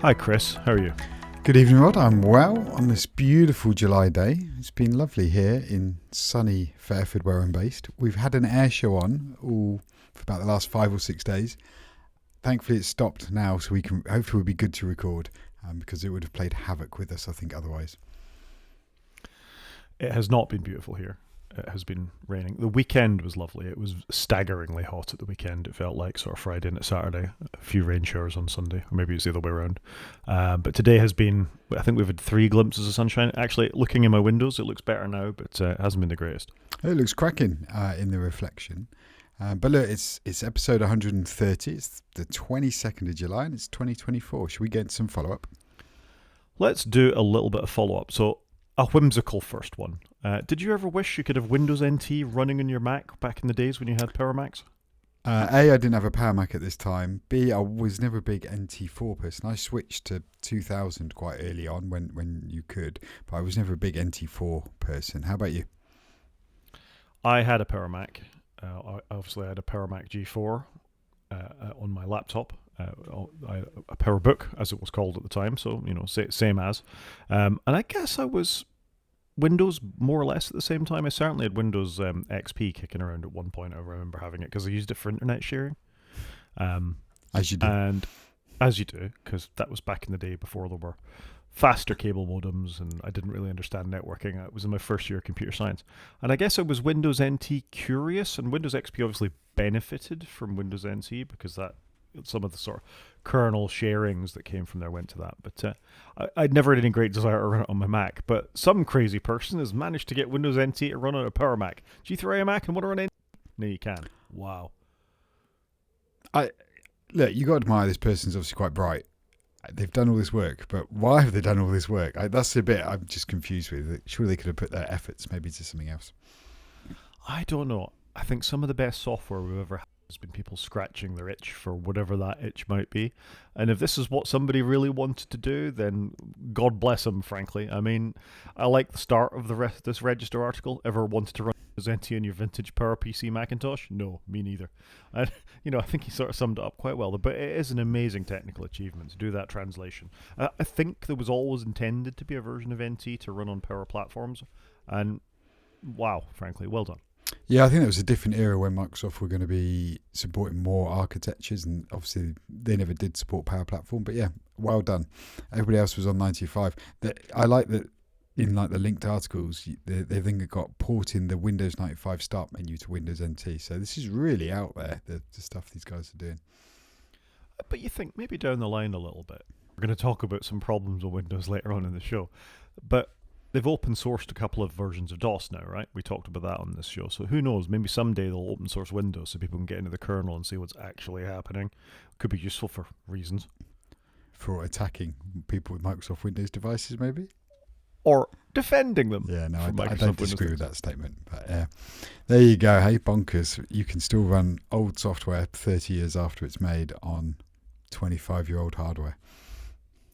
Hi Chris, how are you? Good evening, Rod. I'm well on this beautiful July day. It's been lovely here in sunny Fairford, where I'm based. We've had an air show on all for about the last 5 or 6 days. Thankfully, it's stopped now, so we can hopefully we'll be good to record because it would have played havoc with us, I think, otherwise. It has not been beautiful here. It has been raining. The weekend was lovely. It was staggeringly hot at the weekend. It felt like sort of Friday into Saturday. A few rain showers on Sunday, or maybe it's the other way around. But today has been, I think we've had 3 glimpses of sunshine. Actually, looking in my windows, it looks better now, but it hasn't been the greatest. It looks cracking in the reflection. But look, it's episode 130. It's the 22nd of July and it's 2024. Should we get some follow-up? Let's do a little bit of follow-up. So, a whimsical first one. Did you ever wish you could have Windows NT running on your Mac back in the days when you had Power Macs? A, I didn't have a Power Mac at this time. B, I was never a big NT4 person. I switched to 2000 quite early on when you could, but I was never a big NT4 person. How about you? I had a Power Mac. Obviously, I had a Power Mac G4 on my laptop. A PowerBook, as it was called at the time, so same as. And I guess I was Windows more or less at the same time. I certainly had Windows XP kicking around at one point. I remember having it because I used it for internet sharing. As you do. And as you do, because that was back in the day before there were faster cable modems and I didn't really understand networking. It was in my first year of computer science. And I guess I was Windows NT curious, and Windows XP obviously benefited from Windows NT because that some of the sort of kernel sharings that came from there went to that. But I'd never had any great desire to run it on my Mac. But some crazy person has managed to get Windows NT to run on a Power Mac. G3i Mac and want to run NT? No, you can. Wow. Look, you got to admire this person's obviously quite bright. They've done all this work, but why have they done all this work? That's the bit I'm just confused with. Surely they could have put their efforts maybe to something else. I don't know. I think some of the best software we've ever had has been people scratching their itch for whatever that itch might be. And if this is what somebody really wanted to do, then God bless them, frankly. I mean, I like the start of this Register article. Ever wanted to run NT on your vintage PowerPC Macintosh? No, me neither. And, I think he sort of summed it up quite well. But it is an amazing technical achievement to do that translation. I think there was always intended to be a version of NT to run on Power platforms. And wow, frankly, well done. Yeah, I think there was a different era when Microsoft were going to be supporting more architectures, and obviously they never did support Power Platform. But yeah, well done. Everybody else was on 95. I like that in like the linked articles, they then got porting the Windows 95 start menu to Windows NT. So this is really out there, the stuff these guys are doing. But you think maybe down the line a little bit. We're going to talk about some problems with Windows later on in the show. But they've open sourced a couple of versions of DOS now, right? We talked about that on this show. So who knows? Maybe someday they'll open source Windows so people can get into the kernel and see what's actually happening. Could be useful for reasons. For attacking people with Microsoft Windows devices, maybe? Or defending them. Yeah, no, I don't disagree with that statement. But there you go. Hey, bonkers. You can still run old software 30 years after it's made on 25-year-old hardware.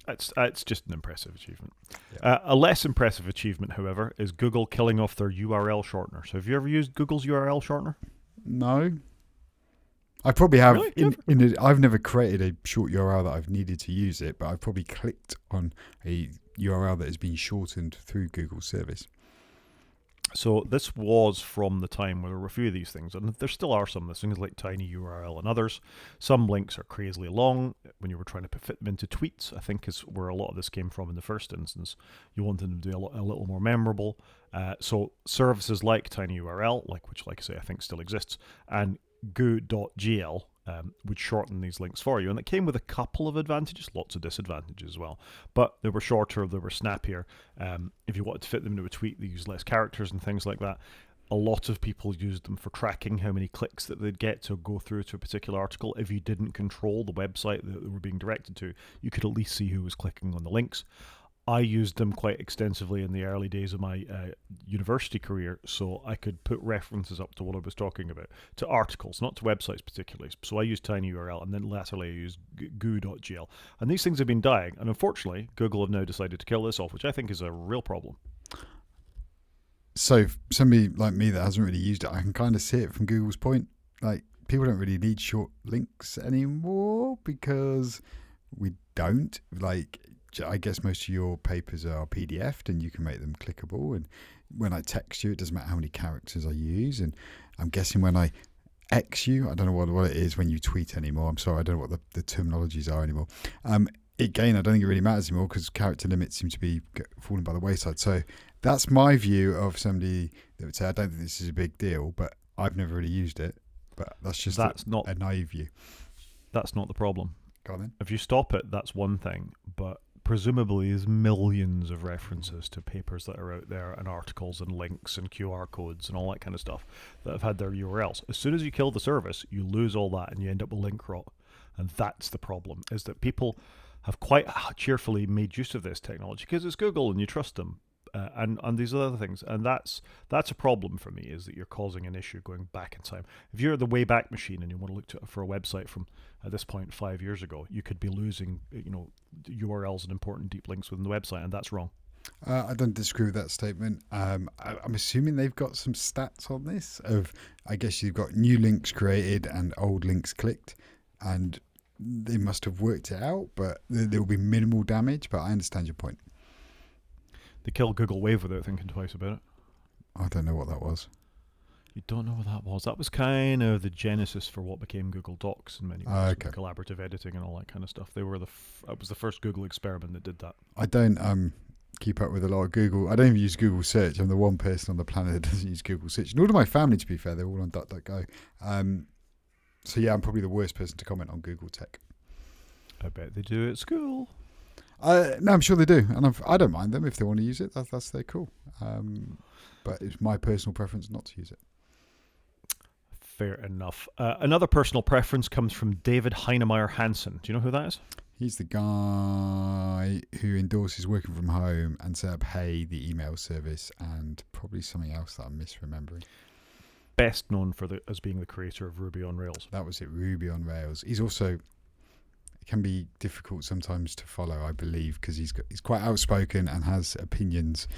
It's just an impressive achievement. Yeah. A less impressive achievement, however, is Google killing off their URL shortener. So have you ever used Google's URL shortener? No. I probably have. Really? I've never created a short URL that I've needed to use it, but I've probably clicked on a URL that has been shortened through Google's service. So this was from the time where there were a few of these things, and there still are some of these things like TinyURL and others. Some links are crazily long. When you were trying to fit them into tweets, I think is where a lot of this came from in the first instance. You wanted them to be a little more memorable. So services like TinyURL, which I say I think still exists, and goo.gl would shorten these links for you. And it came with a couple of advantages, lots of disadvantages as well. But they were shorter, they were snappier. If you wanted to fit them into a tweet, they used less characters and things like that. A lot of people used them for tracking how many clicks that they'd get to go through to a particular article. If you didn't control the website that they were being directed to, you could at least see who was clicking on the links. I used them quite extensively in the early days of my university career, so I could put references up to what I was talking about, to articles, not to websites particularly. So I used TinyURL, and then latterly I used goo.gl. And these things have been dying, and unfortunately, Google have now decided to kill this off, which I think is a real problem. So somebody like me that hasn't really used it, I can kind of see it from Google's point. Like, people don't really need short links anymore because we don't. Like, I guess most of your papers are PDF'd and you can make them clickable. And when I text you, it doesn't matter how many characters I use. And I'm guessing when I X you, I don't know what it is when you tweet anymore. I'm sorry, I don't know what the terminologies are anymore. Again, I don't think it really matters anymore because character limits seem to be falling by the wayside. So that's my view of somebody that would say, I don't think this is a big deal, but I've never really used it. But that's just a naive view. That's not the problem. Go on then. If you stop it, that's one thing, but presumably there's millions of references to papers that are out there and articles and links and QR codes and all that kind of stuff that have had their URLs. As soon as you kill the service, you lose all that and you end up with link rot. And that's the problem, is that people have quite cheerfully made use of this technology because it's Google and you trust them. And these other things, and that's a problem for me, is that you're causing an issue going back in time. If you're the Wayback Machine and you want to look for a website from at this point 5 years ago, you could be losing URLs and important deep links within the website, and that's wrong. I don't disagree with that statement. I'm assuming they've got some stats on this of, I guess you've got new links created and old links clicked, and they must have worked it out, but there will be minimal damage. But I understand your point. They killed Google Wave without thinking twice about it. I don't know what that was. You don't know what that was? That was kind of the genesis for what became Google Docs in many ways, Okay. Collaborative editing and all that kind of stuff. They were it was the first Google experiment that did that. I don't keep up with a lot of Google. I don't even use Google Search. I'm the one person on the planet that doesn't use Google Search. Nor do my family, to be fair. They're all on DuckDuckGo. So yeah, I'm probably the worst person to comment on Google tech. I bet they do at school. No, I'm sure they do, and I don't mind them if they want to use it. That's their call. But it's my personal preference not to use it. Fair enough. Another personal preference comes from David Heinemeier Hansen. Do you know who that is? He's the guy who endorses working from home and set up Hey, the email service, and probably something else that I'm misremembering. Best known as being the creator of Ruby on Rails. That was it, Ruby on Rails. He's also, it can be difficult sometimes to follow, I believe, because he's quite outspoken and has opinions.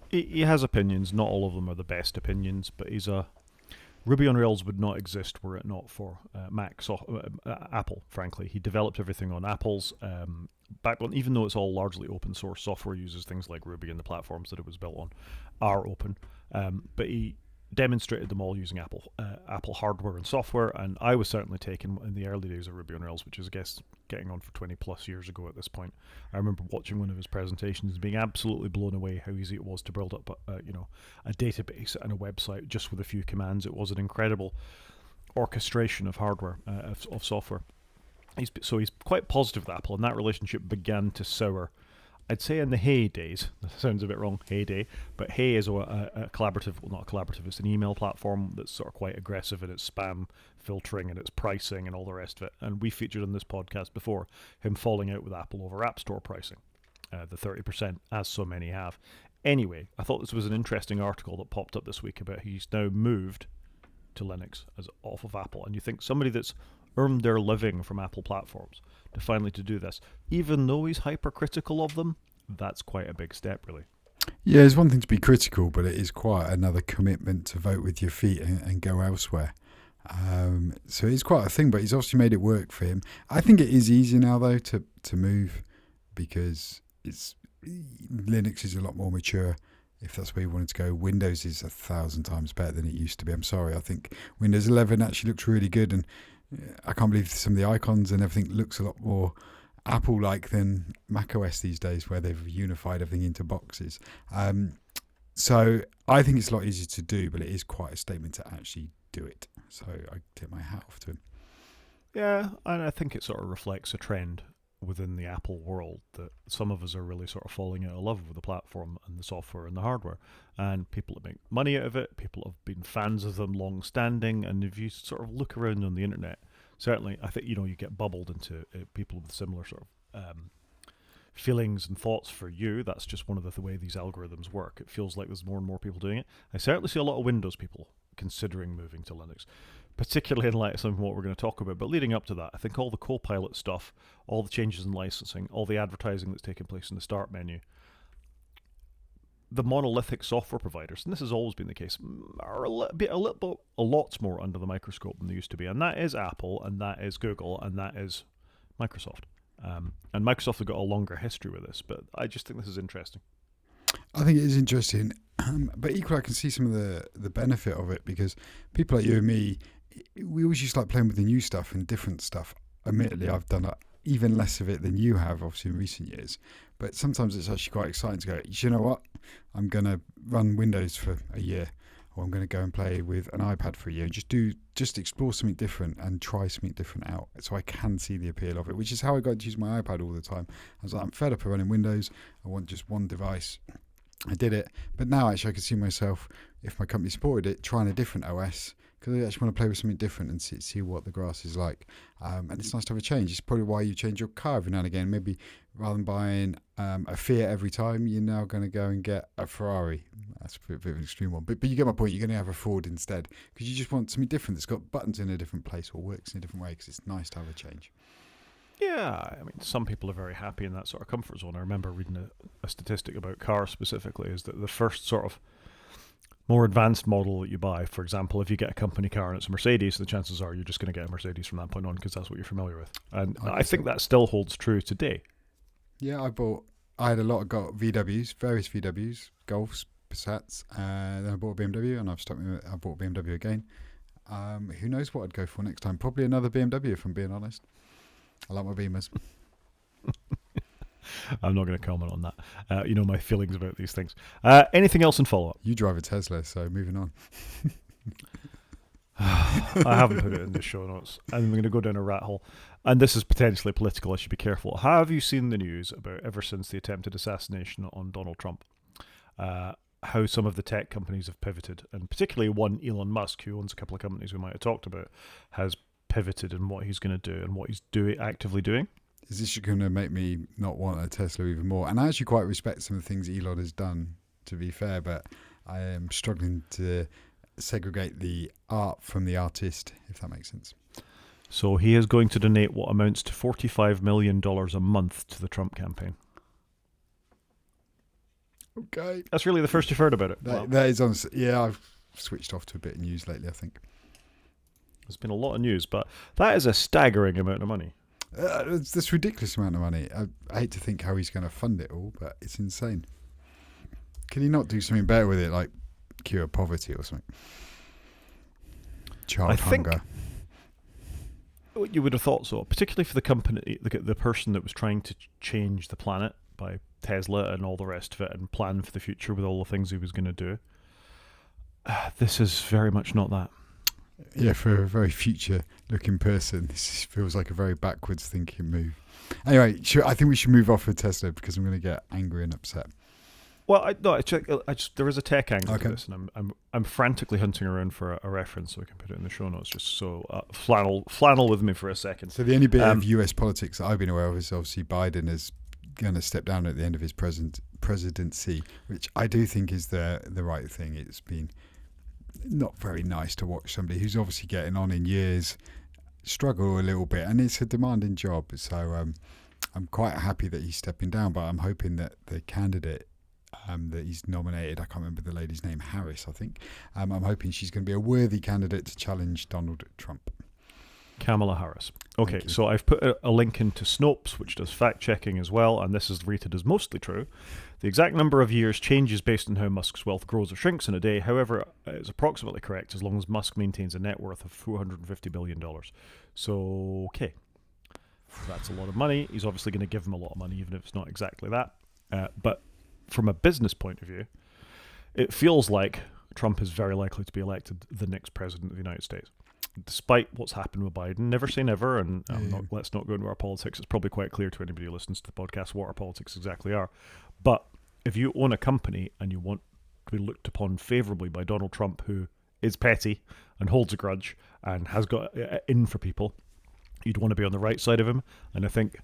He has opinions. Not all of them are the best opinions, but Ruby on Rails would not exist were it not for Apple, frankly. He developed everything on Apple's backbone, even though it's all largely open source. Software uses things like Ruby, and the platforms that it was built on are open. But he demonstrated them all using Apple hardware and software, and I was certainly taken in the early days of Ruby on Rails, which is, I guess, getting on for 20 plus years ago at this point. I remember watching one of his presentations and being absolutely blown away how easy it was to build up a database and a website just with a few commands. It was an incredible orchestration of hardware, of software. He's quite positive with Apple, and that relationship began to sour, I'd say, in the Hey days. That sounds a bit wrong, Heyday, but Hey is a collaborative, well, not collaborative, it's an email platform that's sort of quite aggressive in its spam filtering and its pricing and all the rest of it. And we featured on this podcast before him falling out with Apple over App Store pricing, the 30%, as so many have. Anyway, I thought this was an interesting article that popped up this week about he's now moved to Linux as off of Apple. And you think somebody that's earned their living from Apple platforms to finally to do this, even though he's hypercritical of them, that's quite a big step, really. Yeah, it's one thing to be critical, but it is quite another commitment to vote with your feet and go elsewhere. So it's quite a thing, but he's obviously made it work for him. I think it is easier now, though, to move, because Linux is a lot more mature. If that's where you wanted to go, Windows is 1,000 times better than it used to be. I'm sorry, I think Windows 11 actually looks really good, and I can't believe some of the icons and everything looks a lot more Apple-like than macOS these days, where they've unified everything into boxes. So I think it's a lot easier to do, but it is quite a statement to actually do it. So I tip my hat off to him. Yeah, and I think it sort of reflects a trend within the Apple world that some of us are really sort of falling out of love with the platform and the software and the hardware, and people that make money out of it, people have been fans of them long standing, and if you sort of look around on the internet, certainly I think you get bubbled into people with similar sort of feelings and thoughts for you. That's just one of the way these algorithms work. It feels like there's more and more people doing it. I certainly see a lot of Windows people considering moving to Linux, particularly in light of some of what we're going to talk about. But leading up to that, I think all the Copilot stuff, all the changes in licensing, all the advertising that's taken place in the start menu, the monolithic software providers, and this has always been the case, are a lot more under the microscope than they used to be. And that is Apple, and that is Google, and that is Microsoft. And Microsoft have got a longer history with this, but I just think this is interesting. I think it is interesting, but equally I can see some of the benefit of it, because people like you and me, we always used to like playing with the new stuff and different stuff. Admittedly, I've done even less of it than you have, obviously, in recent years. But sometimes it's actually quite exciting to go, you know what, I'm going to run Windows for a year, or I'm going to go and play with an iPad for a year, and just explore something different and try something different out. So I can see the appeal of it, which is how I got to use my iPad all the time. I was like, I'm fed up of running Windows. I want just one device. I did it, but now actually I can see myself, if my company supported it, trying a different OS, because I actually want to play with something different and see what the grass is like. And it's nice to have a change. It's probably why you change your car every now and again. Maybe rather than buying a Fiat every time, you're now going to go and get a Ferrari. That's a bit of an extreme one. But you get my point. You're going to have a Ford instead, because you just want something different that's got buttons in a different place or works in a different way, because it's nice to have a change. Yeah, I mean, some people are very happy in that sort of comfort zone. I remember reading a statistic about cars specifically, is that the first sort of more advanced model that you buy, for example, if you get a company car and it's a Mercedes, the chances are you're just going to get a Mercedes from that point on, because that's what you're familiar with. And I think that still holds true today. Yeah, I had a lot of VWs, various VWs, Golfs, Passats, then I bought a BMW, and I bought a BMW again. Who knows what I'd go for next time? Probably another BMW, if I'm being honest. I like my Beamers. I'm not going to comment on that. You know my feelings about these things. Anything else in follow-up? You drive a Tesla, so moving on. I haven't put it in the show notes, and I'm going to go down a rat hole. And this is potentially political. I should be careful. Have you seen the news about, ever since the attempted assassination on Donald Trump, how some of the tech companies have pivoted, and particularly one, Elon Musk, who owns a couple of companies we might have talked about, has pivoted in what he's going to do and what he's actively doing? Is this going to make me not want a Tesla even more? And I actually quite respect some of the things Elon has done, to be fair, but I am struggling to segregate the art from the artist, if that makes sense. So he is going to donate what amounts to $45 million a month to the Trump campaign. Okay. That's really the first you've heard about it. That is honest. Yeah, I've switched off to a bit of news lately, I think. There's been a lot of news, but that is a staggering amount of money. It's this ridiculous amount of money. I hate to think how he's going to fund it all, but it's insane. Can he not do something better with it, like cure poverty or something? Child hunger. You would have thought so, particularly for the company, the person that was trying to change the planet by Tesla and all the rest of it, and plan for the future with all the things he was going to do. This is very much not that. Yeah, for a very future-looking person, this feels like a very backwards-thinking move. Anyway, I think we should move off with Tesla, because I'm going to get angry and upset. Well, there is a tech angle to this, and I'm frantically hunting around for a reference so I can put it in the show notes. Just so flannel with me for a second. So the only bit of US politics that I've been aware of is obviously Biden is going to step down at the end of his presidency, which I do think is the right thing. It's been not very nice to watch somebody who's obviously getting on in years struggle a little bit, and it's a demanding job. So I'm quite happy that he's stepping down, but I'm hoping that the candidate that he's nominated, I can't remember the lady's name, Harris, I think. I'm hoping she's going to be a worthy candidate to challenge Donald Trump. Kamala Harris. Okay, so I've put a link into Snopes, which does fact-checking as well, and this is rated as mostly true. The exact number of years changes based on how Musk's wealth grows or shrinks in a day. However, it's approximately correct as long as Musk maintains a net worth of $450 billion. So, okay. That's a lot of money. He's obviously going to give him a lot of money, even if it's not exactly that. But from a business point of view, it feels like Trump is very likely to be elected the next president of the United States. Despite what's happened with Biden, never say never, and let's not go into our politics. It's probably quite clear to anybody who listens to the podcast what our politics exactly are. But if you own a company and you want to be looked upon favourably by Donald Trump, who is petty and holds a grudge and has got in for people, you'd want to be on the right side of him. And I think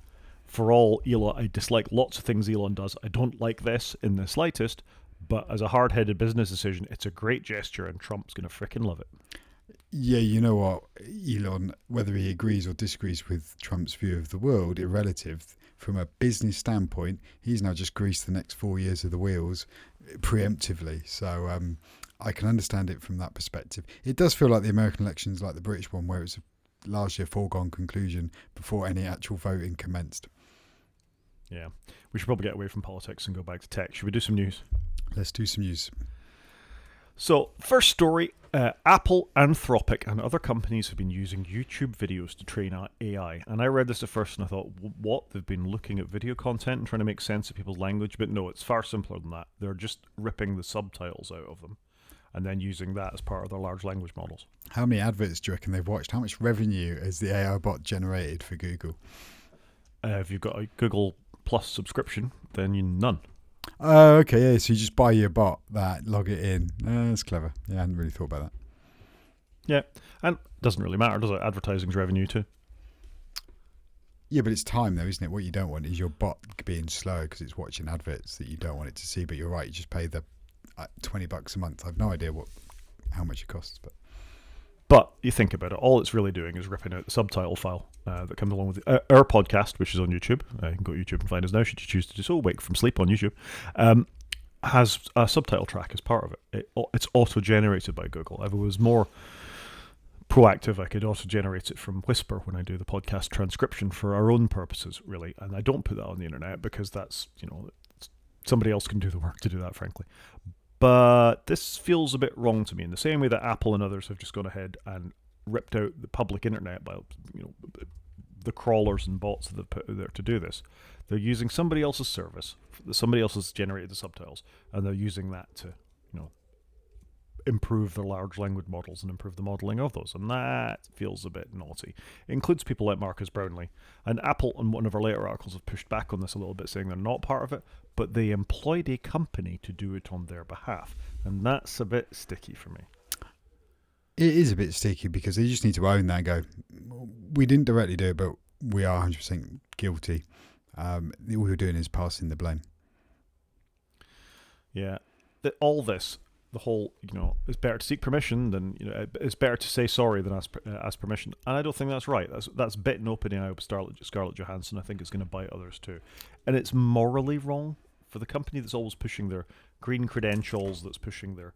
for all Elon, I dislike lots of things Elon does. I don't like this in the slightest, but as a hard-headed business decision, it's a great gesture, and Trump's going to frickin' love it. Yeah, you know what, Elon, whether he agrees or disagrees with Trump's view of the world, irrelative, from a business standpoint, he's now just greased the next 4 years of the wheels preemptively. So I can understand it from that perspective. It does feel like the American elections, like the British one, where it's largely a foregone conclusion before any actual voting commenced. Yeah. We should probably get away from politics and go back to tech. Should we do some news? Let's do some news. So, first story, Apple, Anthropic, and other companies have been using YouTube videos to train AI. And I read this at first and I thought, what? They've been looking at video content and trying to make sense of people's language? But no, it's far simpler than that. They're just ripping the subtitles out of them and then using that as part of their large language models. How many adverts do you reckon they've watched? How much revenue has the AI bot generated for Google? If you've got a Google Plus subscription, then none. Oh, okay, yeah. So you just buy your bot that, log it in. That's clever. Yeah, I hadn't really thought about that. Yeah, and it doesn't really matter, does it? Advertising's revenue too. Yeah, but it's time though, isn't it? What you don't want is your bot being slow because it's watching adverts that you don't want it to see. But you're right, you just pay the $20 a month. I've no idea how much it costs, But you think about it, all it's really doing is ripping out the subtitle file that comes along with our podcast, which is on YouTube. You can go to YouTube and find us now, should you choose to do so. Wake from sleep on YouTube. Has a subtitle track as part of it. It's auto-generated by Google. If it was more proactive, I could auto-generate it from Whisper when I do the podcast transcription for our own purposes, really. And I don't put that on the internet because that's, somebody else can do the work to do that, frankly. But this feels a bit wrong to me in the same way that Apple and others have just gone ahead and ripped out the public internet by the crawlers and bots that they've put out there to do this. They're using somebody else's service. Somebody else has generated the subtitles, and they're using that to improve their large language models and improve the modeling of those. And that feels a bit naughty. It includes people like Marcus Brownlee. And Apple, in one of our later articles, have pushed back on this a little bit, saying they're not part of it, but they employed a company to do it on their behalf. And that's a bit sticky for me. it is a bit sticky because they just need to own that and go, we didn't directly do it, but we are 100% guilty. All we're doing is passing the blame. Yeah. All this, the whole, it's better to seek permission than, it's better to say sorry than ask permission. And I don't think that's right. That's bitten open the eye of Scarlett Johansson. I think it's going to bite others too. And it's morally wrong for the company that's always pushing their green credentials, that's pushing they're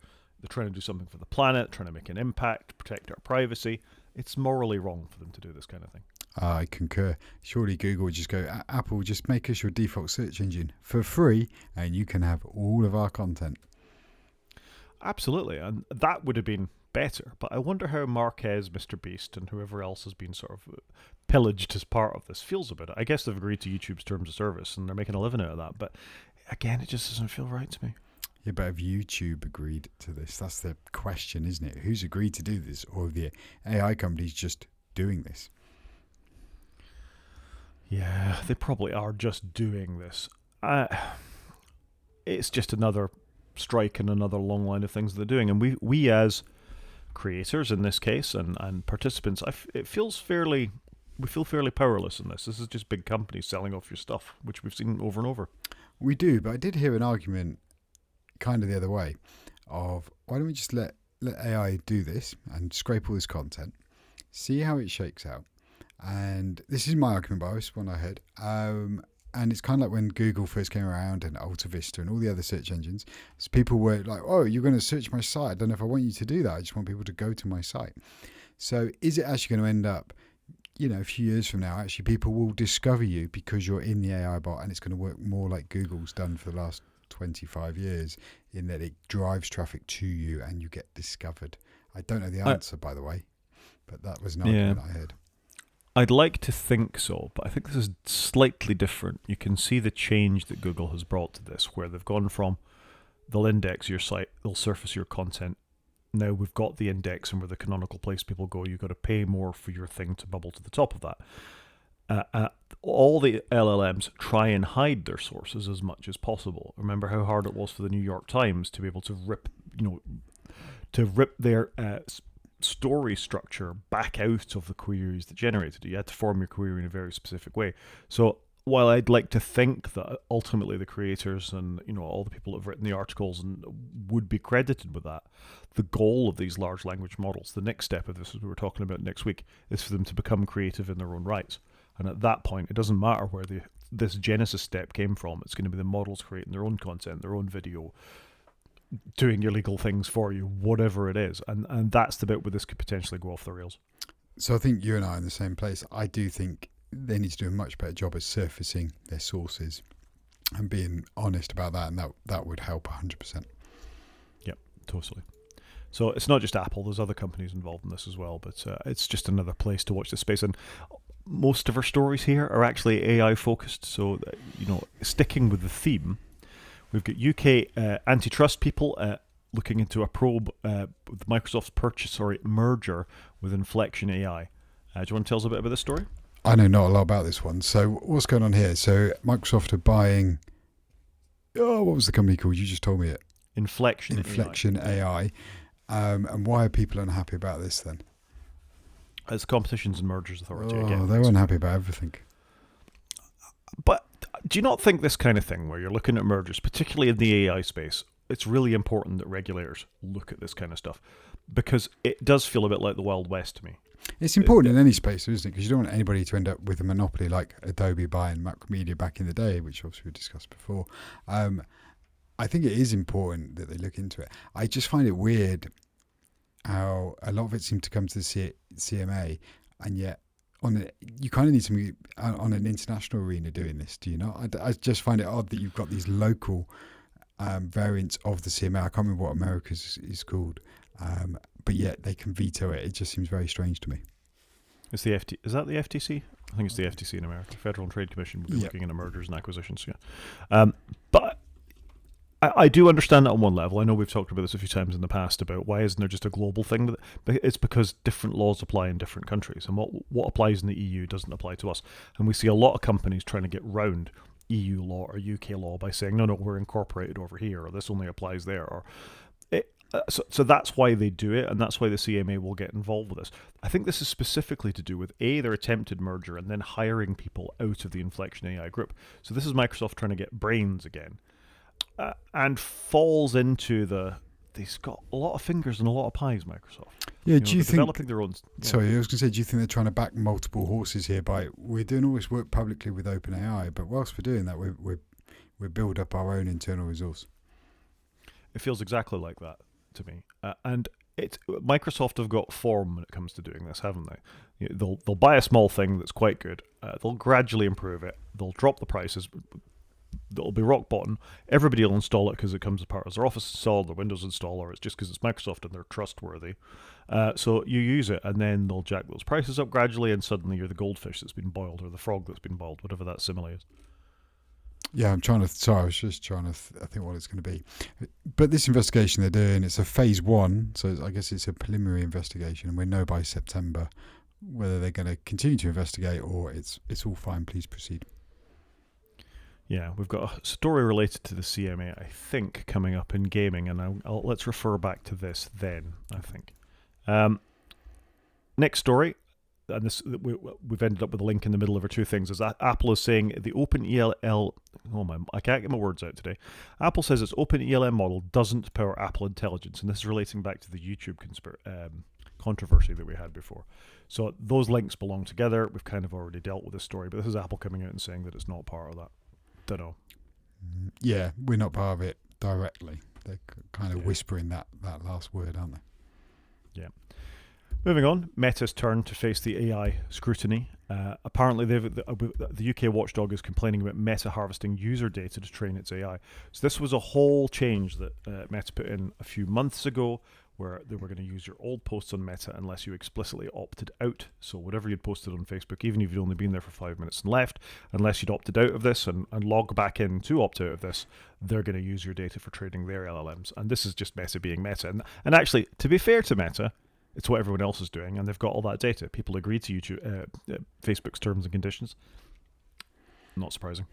trying to do something for the planet, trying to make an impact, protect our privacy. It's morally wrong for them to do this kind of thing. I concur. Surely Google would just go, Apple, just make us your default search engine for free and you can have all of our content. Absolutely, and that would have been better. But I wonder how Marquez, Mr. Beast, and whoever else has been sort of pillaged as part of this feels about it. I guess they've agreed to YouTube's terms of service and they're making a living out of that. But again, it just doesn't feel right to me. Yeah, but have YouTube agreed to this? That's the question, isn't it? Who's agreed to do this? Or have the AI companies just doing this? Yeah, they probably are just doing this. It's just another strike and another long line of things they're doing. And we as creators in this case and participants, we feel fairly powerless in this. This is just big companies selling off your stuff, which we've seen over and over. We do, but I did hear an argument kind of the other way of why don't we just let AI do this and scrape all this content, see how it shakes out. And this is my argument, but I was one I heard. And it's kind of like when Google first came around and Alta Vista and all the other search engines. So people were like, oh, you're going to search my site. I don't know if I want you to do that. I just want people to go to my site. So is it actually going to end up, a few years from now, actually people will discover you because you're in the AI bot and it's going to work more like Google's done for the last 25 years in that it drives traffic to you and you get discovered. I don't know the answer, by the way, but that was an argument I heard. I'd like to think so, but I think this is slightly different. You can see the change that Google has brought to this, where they've gone from they'll index your site, they'll surface your content. Now we've got the index and we're the canonical place people go. You've got to pay more for your thing to bubble to the top of that. All the LLMs try and hide their sources as much as possible. Remember how hard it was for the New York Times to be able to rip their story structure back out of the queries that generated it. You had to form your query in a very specific way. So while I'd like to think that ultimately the creators and all the people that have written the articles and would be credited with that, the goal of these large language models, the next step of this, as we were talking about next week, is for them to become creative in their own rights. And at that point, it doesn't matter where this genesis step came from. It's going to be the models creating their own content, their own video, doing your legal things for you, whatever it is. And that's the bit where this could potentially go off the rails. So I think you and I are in the same place. I do think they need to do a much better job of surfacing their sources and being honest about that, and that would help 100%. Yep, totally. So it's not just Apple. There's other companies involved in this as well, but it's just another place to watch this space. And most of our stories here are actually AI focused. So, sticking with the theme, we've got UK antitrust people looking into a probe with Microsoft's merger with Inflection AI. Do you want to tell us a bit about this story? I know not a lot about this one. So what's going on here? So Microsoft are buying. Oh, what was the company called? You just told me it. Inflection AI. And why are people unhappy about this then? It's Competitions and Mergers Authority again. They're unhappy about everything. But do you not think this kind of thing, where you're looking at mergers, particularly in the AI space, it's really important that regulators look at this kind of stuff, because it does feel a bit like the Wild West to me. It's important in any space, isn't it? Because you don't want anybody to end up with a monopoly like Adobe buying Macromedia back in the day, which obviously we discussed before. I think it is important that they look into it. I just find it weird how a lot of it seemed to come to the CMA, and yet you kind of need somebody on an international arena doing this, do you not? I just find it odd that you've got these local variants of the CMA. I can't remember what America's is called, but yet they can veto it. It just seems very strange to me. It's the Is that the FTC? I think it's the FTC in America. Federal Trade Commission will be looking into mergers and acquisitions. Yeah, but I do understand that on one level. I know we've talked about this a few times in the past about why isn't there just a global thing? But it's because different laws apply in different countries, and what applies in the EU doesn't apply to us. And we see a lot of companies trying to get round EU law or UK law by saying, no, we're incorporated over here, or this only applies there. Or so that's why they do it, and that's why the CMA will get involved with this. I think this is specifically to do with their attempted merger and then hiring people out of the Inflection AI group. So this is Microsoft trying to get brains again. And falls into they've got a lot of fingers and a lot of pies, Microsoft. Yeah, do you think developing their own? Yeah. Sorry, I was going to say, do you think they're trying to back multiple horses here by we're doing all this work publicly with OpenAI, but whilst we're doing that, we build up our own internal resource? It feels exactly like that to me, and Microsoft have got form when it comes to doing this, haven't they? They'll buy a small thing that's quite good. They'll gradually improve it. They'll drop the prices. That'll be rock bottom. Everybody will install it because it comes as part of their Office install, their Windows installer. It's just because it's Microsoft and they're trustworthy. So you use it, and then they'll jack those prices up gradually, and suddenly you're the goldfish that's been boiled, or the frog that's been boiled, whatever that simile is. Yeah, I was just trying to think what it's going to be. But this investigation they're doing, it's a phase 1, so I guess it's a preliminary investigation, and we know by September whether they're going to continue to investigate or it's all fine, please proceed. Yeah, we've got a story related to the CMA, I think, coming up in gaming, and let's refer back to this then, I think. Next story, and we've ended up with a link in the middle of our two things, is that Apple is saying the OpenELM... I can't get my words out today. Apple says its OpenELM model doesn't power Apple Intelligence, and this is relating back to the YouTube controversy that we had before. So those links belong together. We've kind of already dealt with this story, but this is Apple coming out and saying that it's not part of that. Don't know. Yeah, we're not part of it directly. They're kind of whispering that last word, aren't they? Yeah. Moving on, Meta's turn to face the AI scrutiny. Apparently, the UK watchdog is complaining about Meta harvesting user data to train its AI. So this was a whole change that Meta put in a few months ago, where they were going to use your old posts on Meta unless you explicitly opted out. So whatever you'd posted on Facebook, even if you'd only been there for 5 minutes and left, unless you'd opted out of this and log back in to opt out of this, they're going to use your data for training their LLMs. And this is just Meta being Meta. And actually, to be fair to Meta, it's what everyone else is doing, and they've got all that data. People agree to Facebook's terms and conditions. Not surprising.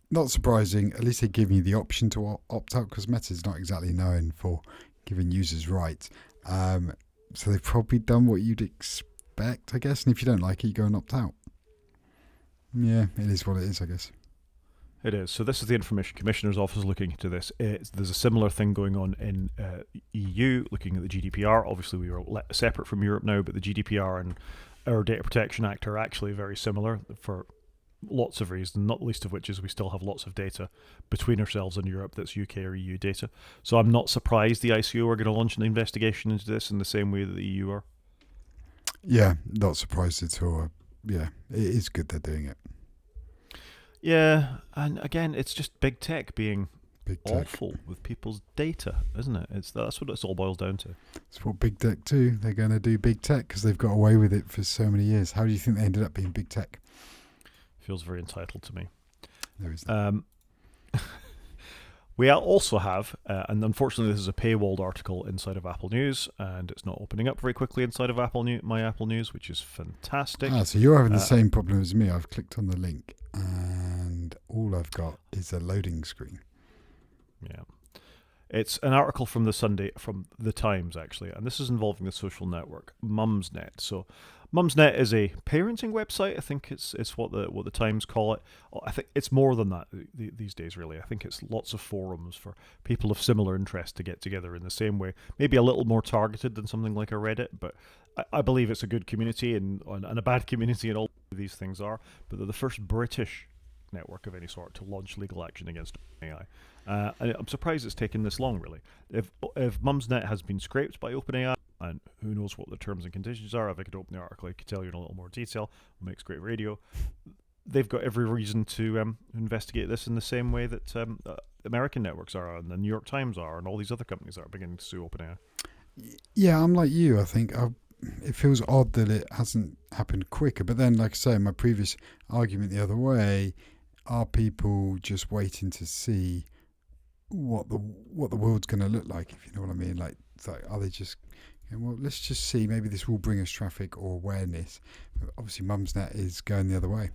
Not surprising. At least they're giving you the option to opt out, because Meta's not exactly known for giving users rights. So they've probably done what you'd expect, I guess. And if you don't like it, you go and opt out. Yeah, it is what it is, I guess. It is. So this is the Information Commissioner's Office looking into this. There's a similar thing going on in EU, looking at the GDPR. Obviously, we are separate from Europe now, but the GDPR and our Data Protection Act are actually very similar for lots of reasons, not least of which is we still have lots of data between ourselves and Europe that's UK or EU data. So I'm not surprised the ICO are going to launch an investigation into this in the same way that the EU are. Yeah, not surprised at all. Yeah, it is good they're doing it. Yeah, and again, it's just big tech being Big tech. awful with people's data, isn't it? That's what it's all boils down to. It's what big tech do. They're going to do big tech because they've got away with it for so many years. How do you think they ended up being big tech? Feels very entitled to me. There is that. We also have, and unfortunately, this is a paywalled article inside of Apple News, and it's not opening up very quickly inside of my Apple News, which is fantastic. So you're having the same problem as me. I've clicked on the link, and all I've got is a loading screen. Yeah. It's an article from the Times, actually, and this is involving the social network Mumsnet. So, Mumsnet is a parenting website. I think it's what the Times call it. I think it's more than that these days, really. I think it's lots of forums for people of similar interest to get together in the same way. Maybe a little more targeted than something like a Reddit, but I believe it's a good community and a bad community, and all these things are. But they're the first British network of any sort to launch legal action against OpenAI. I'm surprised it's taken this long, really. If Mumsnet has been scraped by OpenAI, and who knows what the terms and conditions are, if I could open the article, I could tell you in a little more detail. It makes great radio. They've got every reason to investigate this in the same way that American networks are, and the New York Times are, and all these other companies are beginning to sue OpenAI. Yeah, I'm like you. I think it feels odd that it hasn't happened quicker. But then, like I say, my previous argument the other way, are people just waiting to see what the world's going to look like? If you know what I mean, like are they just? Well, let's just see. Maybe this will bring us traffic or awareness. But obviously, Mumsnet is going the other way.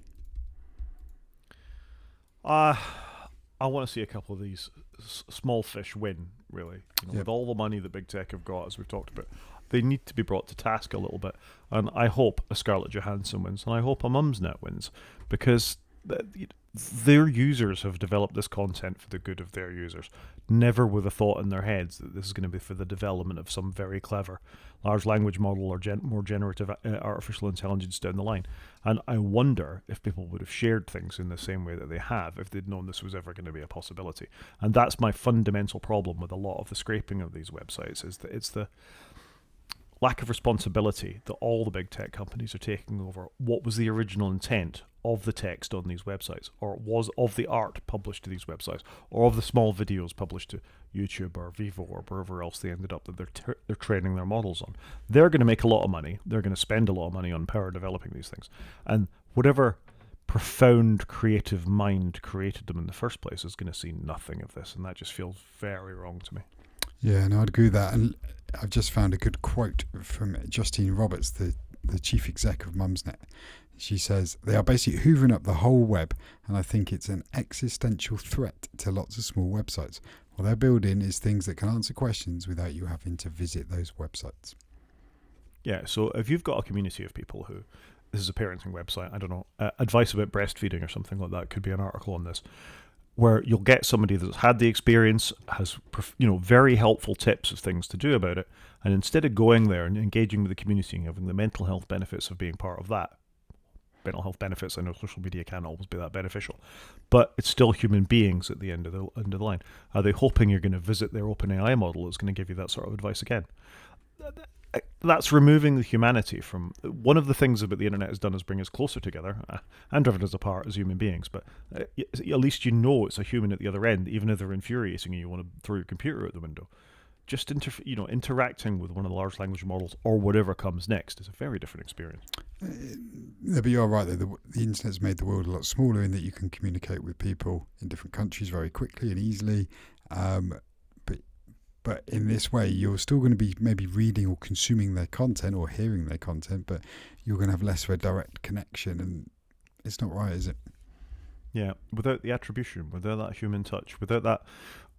I want to see a couple of these small fish win, really. With all the money that big tech have got, as we've talked about, they need to be brought to task a little bit. And I hope a Scarlett Johansson wins, and I hope a Mumsnet wins, because their users have developed this content for the good of their users, never with a thought in their heads that this is going to be for the development of some very clever large language model or more generative artificial intelligence down the line. And I wonder if people would have shared things in the same way that they have if they'd known this was ever going to be a possibility. And that's my fundamental problem with a lot of the scraping of these websites, is that it's the lack of responsibility that all the big tech companies are taking over what was the original intent of the text on these websites, or was of the art published to these websites, or of the small videos published to YouTube or Vivo or wherever else they ended up that they're training their models on. They're going to make a lot of money. They're going to spend a lot of money on power developing these things. And whatever profound creative mind created them in the first place is going to see nothing of this, and that just feels very wrong to me. Yeah, no, I'd agree with that. And I've just found a good quote from Justine Roberts, the chief exec of Mumsnet. She says, they are basically hoovering up the whole web, and I think it's an existential threat to lots of small websites. What they're building is things that can answer questions without you having to visit those websites. Yeah, so if you've got a community of people who, this is a parenting website, I don't know, advice about breastfeeding or something like that, could be an article on this, where you'll get somebody that's had the experience, has very helpful tips of things to do about it, and instead of going there and engaging with the community and having the mental health benefits of being part of that, mental health benefits, I know social media can't always be that beneficial, but it's still human beings at the end of the line. Are they hoping you're going to visit their OpenAI model that's going to give you that sort of advice again? That's removing the humanity from one of the things that the internet has done is bring us closer together and driven us apart as human beings. But at least you know it's a human at the other end, even if they're infuriating and you want to throw your computer out the window. Just interacting with one of the large language models or whatever comes next is a very different experience. But you're right, though. The internet's made the world a lot smaller in that you can communicate with people in different countries very quickly and easily. But in this way, you're still going to be maybe reading or consuming their content or hearing their content, but you're going to have less of a direct connection, and it's not right, is it? Yeah, without the attribution, without that human touch, without that,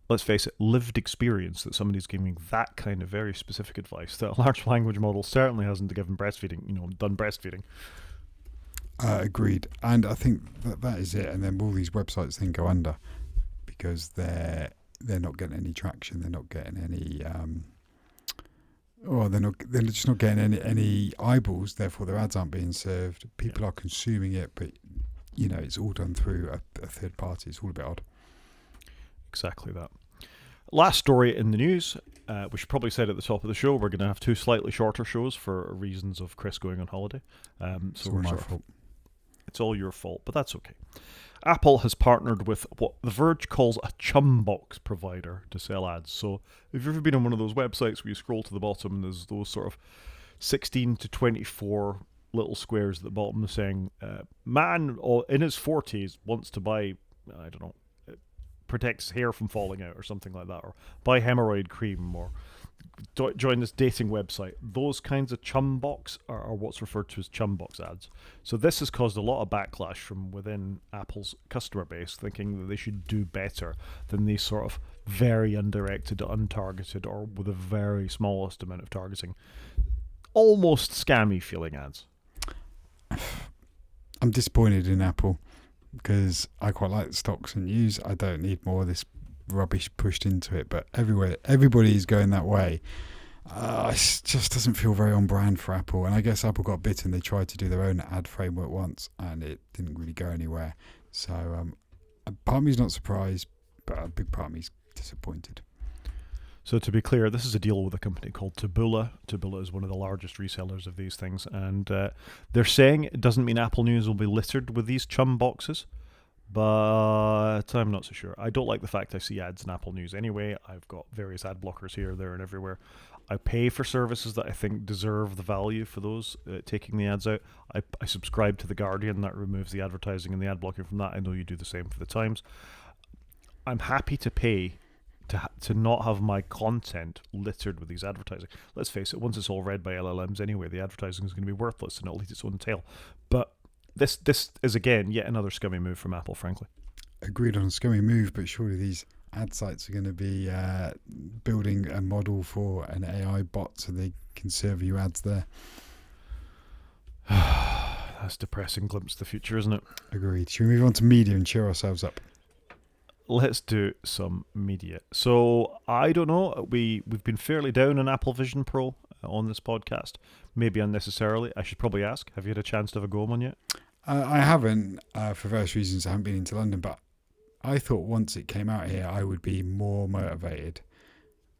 let's face it, lived experience that somebody's giving that kind of very specific advice that a large language model certainly hasn't given breastfeeding, done breastfeeding. Agreed. And I think that is it. And then all these websites then go under because they're not getting any traction. They're not getting any, they're just not getting any eyeballs. Therefore, their ads aren't being served. People are consuming it, but it's all done through a third party. It's all a bit odd. Exactly that. Last story in the news. We should probably say at the top of the show we're going to have 2 slightly shorter shows for reasons of Chris going on holiday. It's all my fault. It's all your fault, but that's okay. Apple has partnered with what The Verge calls a chumbox provider to sell ads. So if you've ever been on one of those websites where you scroll to the bottom and there's those sort of 16 to 24 little squares at the bottom saying, man in his 40s wants to buy, I don't know, protects hair from falling out or something like that, or buy hemorrhoid cream, or join this dating website. Those kinds of chumbox are what's referred to as chumbox ads. So this has caused a lot of backlash from within Apple's customer base, thinking that they should do better than these sort of very undirected, untargeted, or with a very smallest amount of targeting, almost scammy feeling ads. I'm disappointed in Apple because I quite like the stocks and news. I don't need more of this rubbish pushed into it, but everybody is going that way. It just doesn't feel very on brand for Apple, and I guess Apple got bitten. They tried to do their own ad framework once and it didn't really go anywhere, so part of me's not surprised, but a big part of me's disappointed. So to be clear, this is a deal with a company called Taboola. Taboola is one of the largest resellers of these things, and they're saying it doesn't mean Apple News will be littered with these chum boxes, but I'm not so sure. I don't like the fact I see ads in Apple News anyway. I've got various ad blockers here, there, and everywhere. I pay for services that I think deserve the value for those taking the ads out. I subscribe to The Guardian. That removes the advertising and the ad blocking from that. I know you do the same for The Times. I'm happy to pay to not have my content littered with these advertising. Let's face it, once it's all read by LLMs anyway, the advertising is going to be worthless and it'll eat its own tail. But this is, again, yet another scummy move from Apple, frankly. Agreed on a scummy move, but surely these ad sites are going to be building a model for an AI bot so they can serve you ads there. That's a depressing glimpse of the future, isn't it? Agreed. Should we move on to media and cheer ourselves up? Let's do some media. So, I don't know, we've been fairly down on Apple Vision Pro on this podcast. Maybe unnecessarily. I should probably ask, have you had a chance to have a go on one yet? I haven't, for various reasons. I haven't been into London, but I thought once it came out here, I would be more motivated.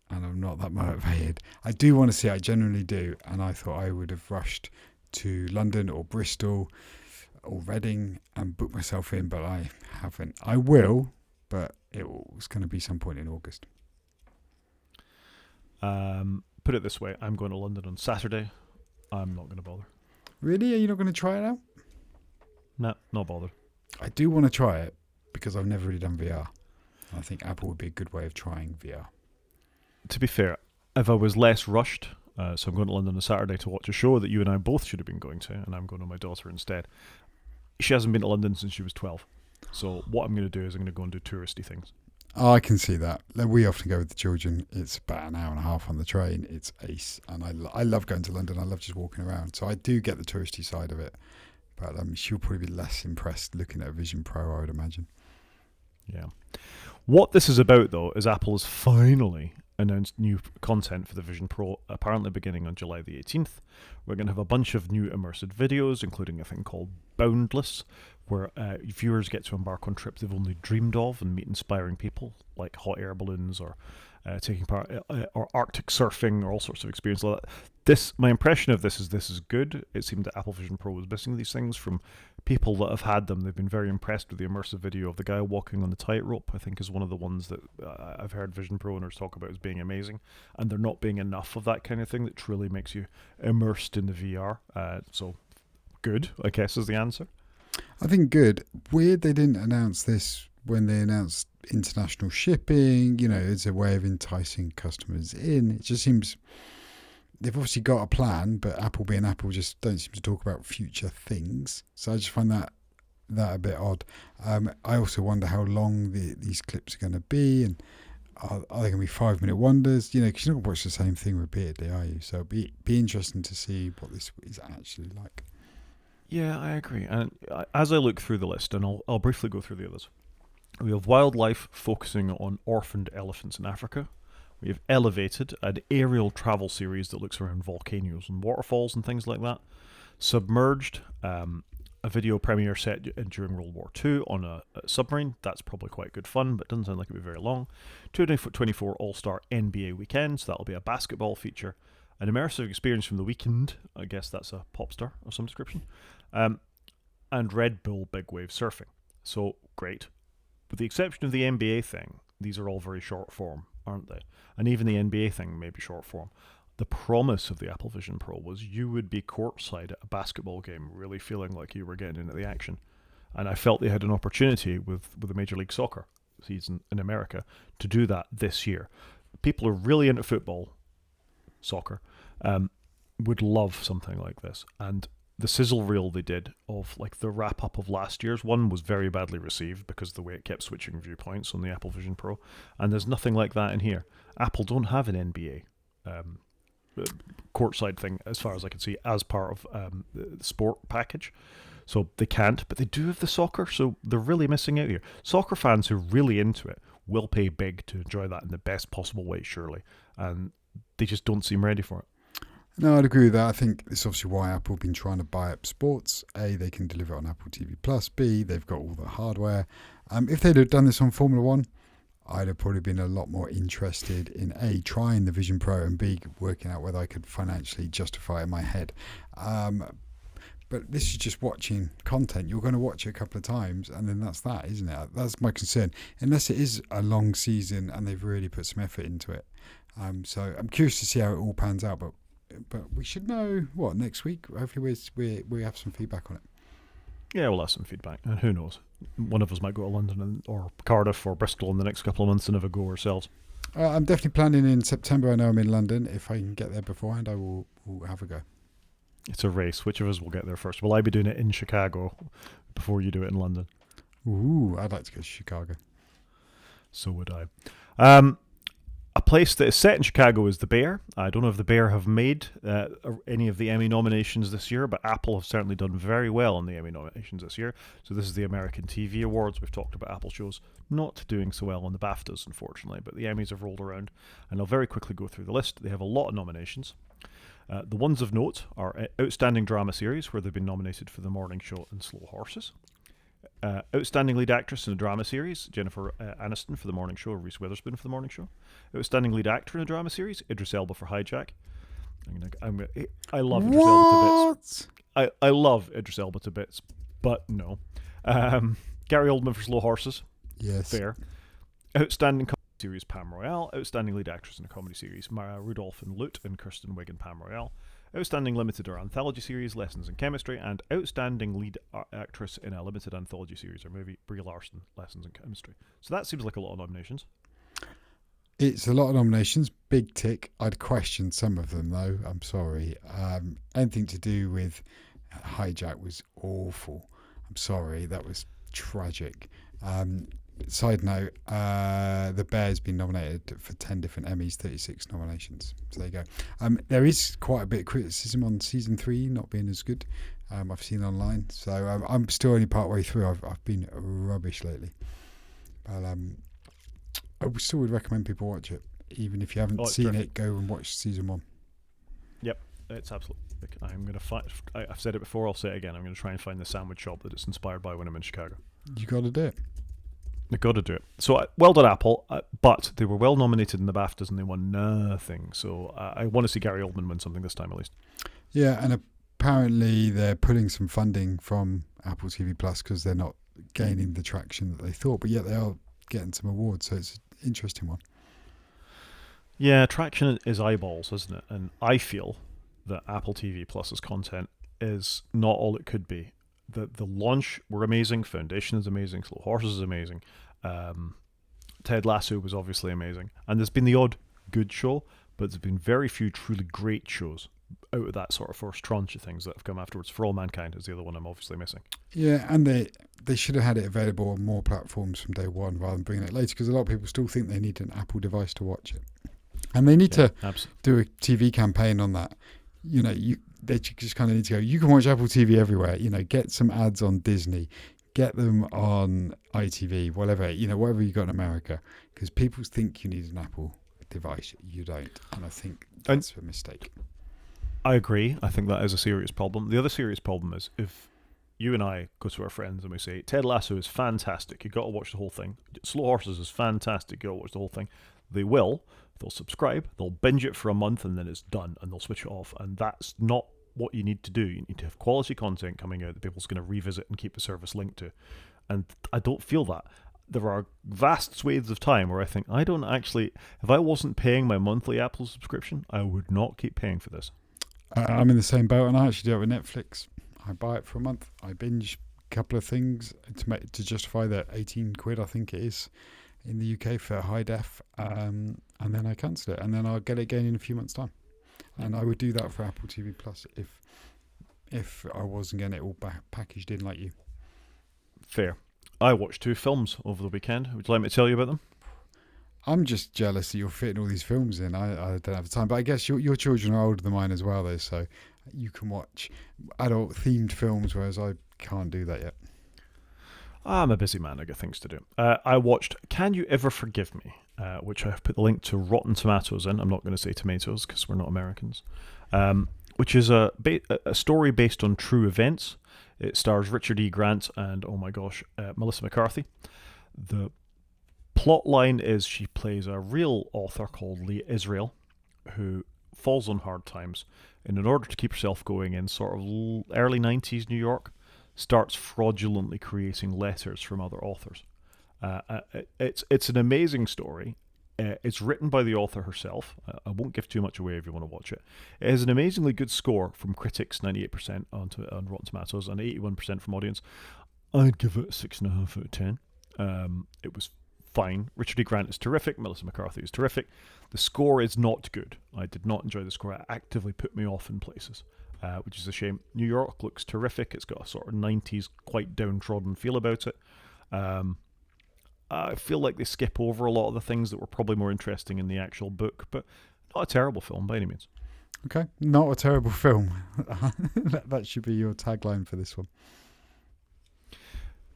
And I'm not that motivated. I do want to see it, I generally do. And I thought I would have rushed to London or Bristol or Reading and booked myself in, but I haven't. I will, but it's going to be some point in August. Put it this way, I'm going to London on Saturday. I'm not going to bother. Really? Are you not going to try it out? No, not bothered. I do want to try it because I've never really done VR. I think Apple would be a good way of trying VR. To be fair, if I was less rushed, so I'm going to London on Saturday to watch a show that you and I both should have been going to, and I'm going with my daughter instead. She hasn't been to London since she was 12. So what I'm going to do is I'm going to go and do touristy things. Oh, I can see that. We often go with the children. It's about an hour and a half on the train. It's ace. And I love going to London. I love just walking around. So I do get the touristy side of it. But she'll probably be less impressed looking at a Vision Pro, I would imagine. Yeah. What this is about, though, is Apple has finally announced new content for the Vision Pro, apparently beginning on July the 18th. We're going to have a bunch of new immersive videos, including a thing called Boundless, where viewers get to embark on trips they've only dreamed of and meet inspiring people, like hot air balloons or taking part or Arctic surfing or all sorts of experiences like that. My impression of this is good. It seemed that Apple Vision Pro was missing these things from people that have had them. They've been very impressed with the immersive video of the guy walking on the tightrope. I think is one of the ones that I've heard Vision Pro owners talk about as being amazing, and there not being enough of that kind of thing that truly makes you immersed in the VR. So good, I guess, is the answer. I think good. Weird they didn't announce this when they announced international shipping. You know, it's a way of enticing customers in. It just seems they've obviously got a plan, but Apple being Apple just don't seem to talk about future things. So I just find that a bit odd. I also wonder how long these clips are going to be, and are they going to be 5-minute wonders? You know, because you're not going to watch the same thing repeatedly, are you? So it'll be interesting to see what this is actually like. Yeah, I agree. And as I look through the list, and I'll briefly go through the others, we have Wildlife, focusing on orphaned elephants in Africa. We have Elevated, an aerial travel series that looks around volcanoes and waterfalls and things like that. Submerged, a video premiere set during World War II on a submarine. That's probably quite good fun, but doesn't sound like it'll be very long. 2024 All-Star NBA Weekend, so that'll be a basketball feature. An immersive experience from the weekend, I guess that's a pop star of some description. And Red Bull Big Wave Surfing. So, great. With the exception of the NBA thing, these are all very short form, aren't they? And even the NBA thing may be short form. The promise of the Apple Vision Pro was you would be courtside at a basketball game, really feeling like you were getting into the action. And I felt they had an opportunity with the Major League Soccer season in America to do that this year. People are really into football, soccer, would love something like this. And the sizzle reel they did of like the wrap up of last year's one was very badly received because of the way it kept switching viewpoints on the Apple Vision Pro, and there's nothing like that in here. Apple don't have an NBA courtside thing as far as I can see as part of the sport package, so they can't, but they do have the soccer, so they're really missing out here. Soccer fans who are really into it will pay big to enjoy that in the best possible way, surely, and they just don't seem ready for it. No, I'd agree with that. I think it's obviously why Apple have been trying to buy up sports. A, they can deliver it on Apple TV Plus. B, they've got all the hardware. If they'd have done this on Formula One, I'd have probably been a lot more interested in A, trying the Vision Pro, and B, working out whether I could financially justify it in my head. But this is just watching content. You're going to watch it a couple of times, and then that's that, isn't it? That's my concern. Unless it is a long season and they've really put some effort into it. So I'm curious to see how it all pans out, but we should know next week. Hopefully we have some feedback on it. Yeah, we'll have some feedback, and who knows? One of us might go to London or Cardiff or Bristol in the next couple of months and have a go ourselves. I'm definitely planning in September. I know I'm in London. If I can get there beforehand, I will have a go. It's a race. Which of us will get there first? Will I be doing it in Chicago before you do it in London? Ooh, I'd like to go to Chicago. So would I. A place that is set in Chicago is The Bear. I don't know if The Bear have made any of the Emmy nominations this year, but Apple have certainly done very well in the Emmy nominations this year. So this is the American TV Awards. We've talked about Apple shows not doing so well on the BAFTAs, unfortunately, but the Emmys have rolled around, and I'll very quickly go through the list. They have a lot of nominations. The ones of note are Outstanding Drama Series, where they've been nominated for The Morning Show and Slow Horses. Outstanding Lead Actress in a Drama Series, Jennifer Aniston for The Morning Show, or Reese Witherspoon for The Morning Show. Outstanding Lead Actor in a Drama Series, Idris Elba for Hijack. I love Idris Elba to bits. I love Idris Elba to bits, but no. Gary Oldman for Slow Horses. Yes. Fair. Outstanding Comedy Series, Pam Royale. Outstanding Lead Actress in a Comedy Series, Maya Rudolph and Lute and Kirsten Wiig and Pam Royale. Outstanding Limited or Anthology Series, Lessons in Chemistry, and Outstanding Lead Actress in a Limited Anthology Series or Movie, Brie Larson, Lessons in Chemistry. So that seems like a lot of nominations. It's a lot of nominations, big tick. I'd question some of them, though. I'm sorry. Anything to do with Hijack was awful. I'm sorry. That was tragic. Side note, The Bear's been nominated for 10 different Emmys, 36 nominations. So there you go. There is quite a bit of criticism on season 3 not being as good. I've seen online. So I'm still only part way through. I've been rubbish lately. But I still would recommend people watch it. Even if you haven't seen it, go and watch season 1. Yep, it's absolutely. I'm going to find. I've said it before, I'll say it again. I'm going to try and find the sandwich shop that it's inspired by when I'm in Chicago. You got to do it. They've got to do it. So well done, Apple. But they were well nominated in the BAFTAs and they won nothing. So I want to see Gary Oldman win something this time at least. Yeah, and apparently they're pulling some funding from Apple TV Plus because they're not gaining the traction that they thought. But yet they are getting some awards. So it's an interesting one. Yeah, traction is eyeballs, isn't it? And I feel that Apple TV Plus's content is not all it could be. The launch were amazing. Foundation is amazing. Slow Horses is amazing. Ted Lasso was obviously amazing. And there's been the odd good show, but there's been very few truly great shows out of that sort of first tranche of things that have come afterwards. For All Mankind is the other one I'm obviously missing. Yeah, and they should have had it available on more platforms from day one rather than bringing it later, because a lot of people still think they need an Apple device to watch it. And they need to do a TV campaign on that. You know, they just kind of need to go, you can watch Apple TV everywhere. You know, get some ads on Disney, get them on ITV, whatever you got in America, because people think you need an Apple device. You don't. And I think that's a mistake. I agree. I think that is a serious problem. The other serious problem is if you and I go to our friends and we say, Ted Lasso is fantastic, you got to watch the whole thing. Slow Horses is fantastic, you got to watch the whole thing. They will. They'll subscribe, they'll binge it for a month, and then it's done, and they'll switch it off. And that's not what you need to do. You need to have quality content coming out that people's going to revisit and keep the service linked to. And I don't feel that. There are vast swathes of time where I think, I don't actually, if I wasn't paying my monthly Apple subscription, I would not keep paying for this. I'm in the same boat, and I actually do it with Netflix. I buy it for a month, I binge a couple of things to justify that 18 quid, I think it is, in the UK for high def, and then I cancel it, and then I'll get it again in a few months' time. And I would do that for Apple TV Plus if I wasn't getting it all packaged in like you. Fair. I watched 2 films over the weekend. Would you like me to tell you about them? I'm just jealous that you're fitting all these films in. I don't have the time, but I guess your children are older than mine as well, though, so you can watch adult-themed films, whereas I can't do that yet. I'm a busy man. I got things to do. I watched Can You Ever Forgive Me, which I've put the link to Rotten Tomatoes in. I'm not going to say tomatoes because we're not Americans. Which is a story based on true events. It stars Richard E. Grant and, oh my gosh, Melissa McCarthy. The plot line is she plays a real author called Leah Israel who falls on hard times, and in order to keep herself going in sort of early 90s New York, starts fraudulently creating letters from other authors. It's an amazing story. It's written by the author herself. I won't give too much away if you want to watch it. It has an amazingly good score from critics, 98% on Rotten Tomatoes and 81% from audience. I'd give it a 6.5 out of 10. It was fine. Richard E. Grant is terrific. Melissa McCarthy is terrific. The score is not good. I did not enjoy the score. It actively put me off in places, which is a shame. New York looks terrific. It's got a sort of 90s, quite downtrodden feel about it. I feel like they skip over a lot of the things that were probably more interesting in the actual book, but not a terrible film by any means. Okay, not a terrible film. That should be your tagline for this one.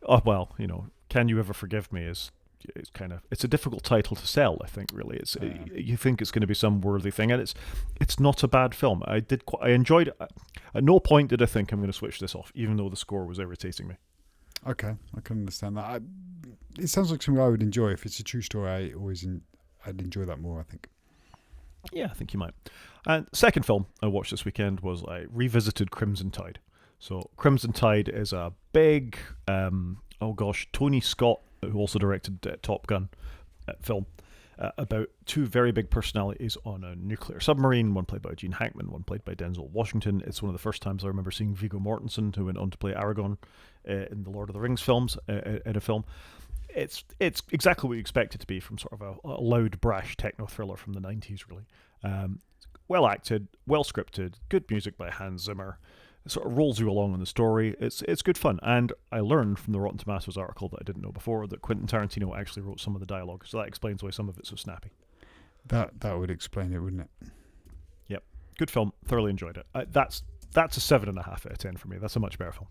Oh, well, Can You Ever Forgive Me is it's a difficult title to sell, I think, really. You think it's going to be some worthy thing, and it's not a bad film. I enjoyed it. At no point did I think I'm going to switch this off, even though the score was irritating me. Okay, I can understand that. It sounds like something I would enjoy. If it's a true story, I'd enjoy that more, I think. Yeah, I think you might. And the second film I watched this weekend was I revisited Crimson Tide. So Crimson Tide is a big, Tony Scott, who also directed Top Gun film, about 2 very big personalities on a nuclear submarine, one played by Gene Hackman, one played by Denzel Washington. It's one of the first times I remember seeing Viggo Mortensen, who went on to play Aragorn in the Lord of the Rings films, in a film. It's exactly what you expect it to be from sort of a loud, brash techno thriller from the 90s, really. Well acted, well scripted, good music by Hans Zimmer. It sort of rolls you along in the story. It's good fun. And I learned from the Rotten Tomatoes article that I didn't know before that Quentin Tarantino actually wrote some of the dialogue, so that explains why some of it's so snappy. That would explain it, wouldn't it? Yep. Good film. Thoroughly enjoyed it. That's a 7.5 out of 10 for me. That's a much better film.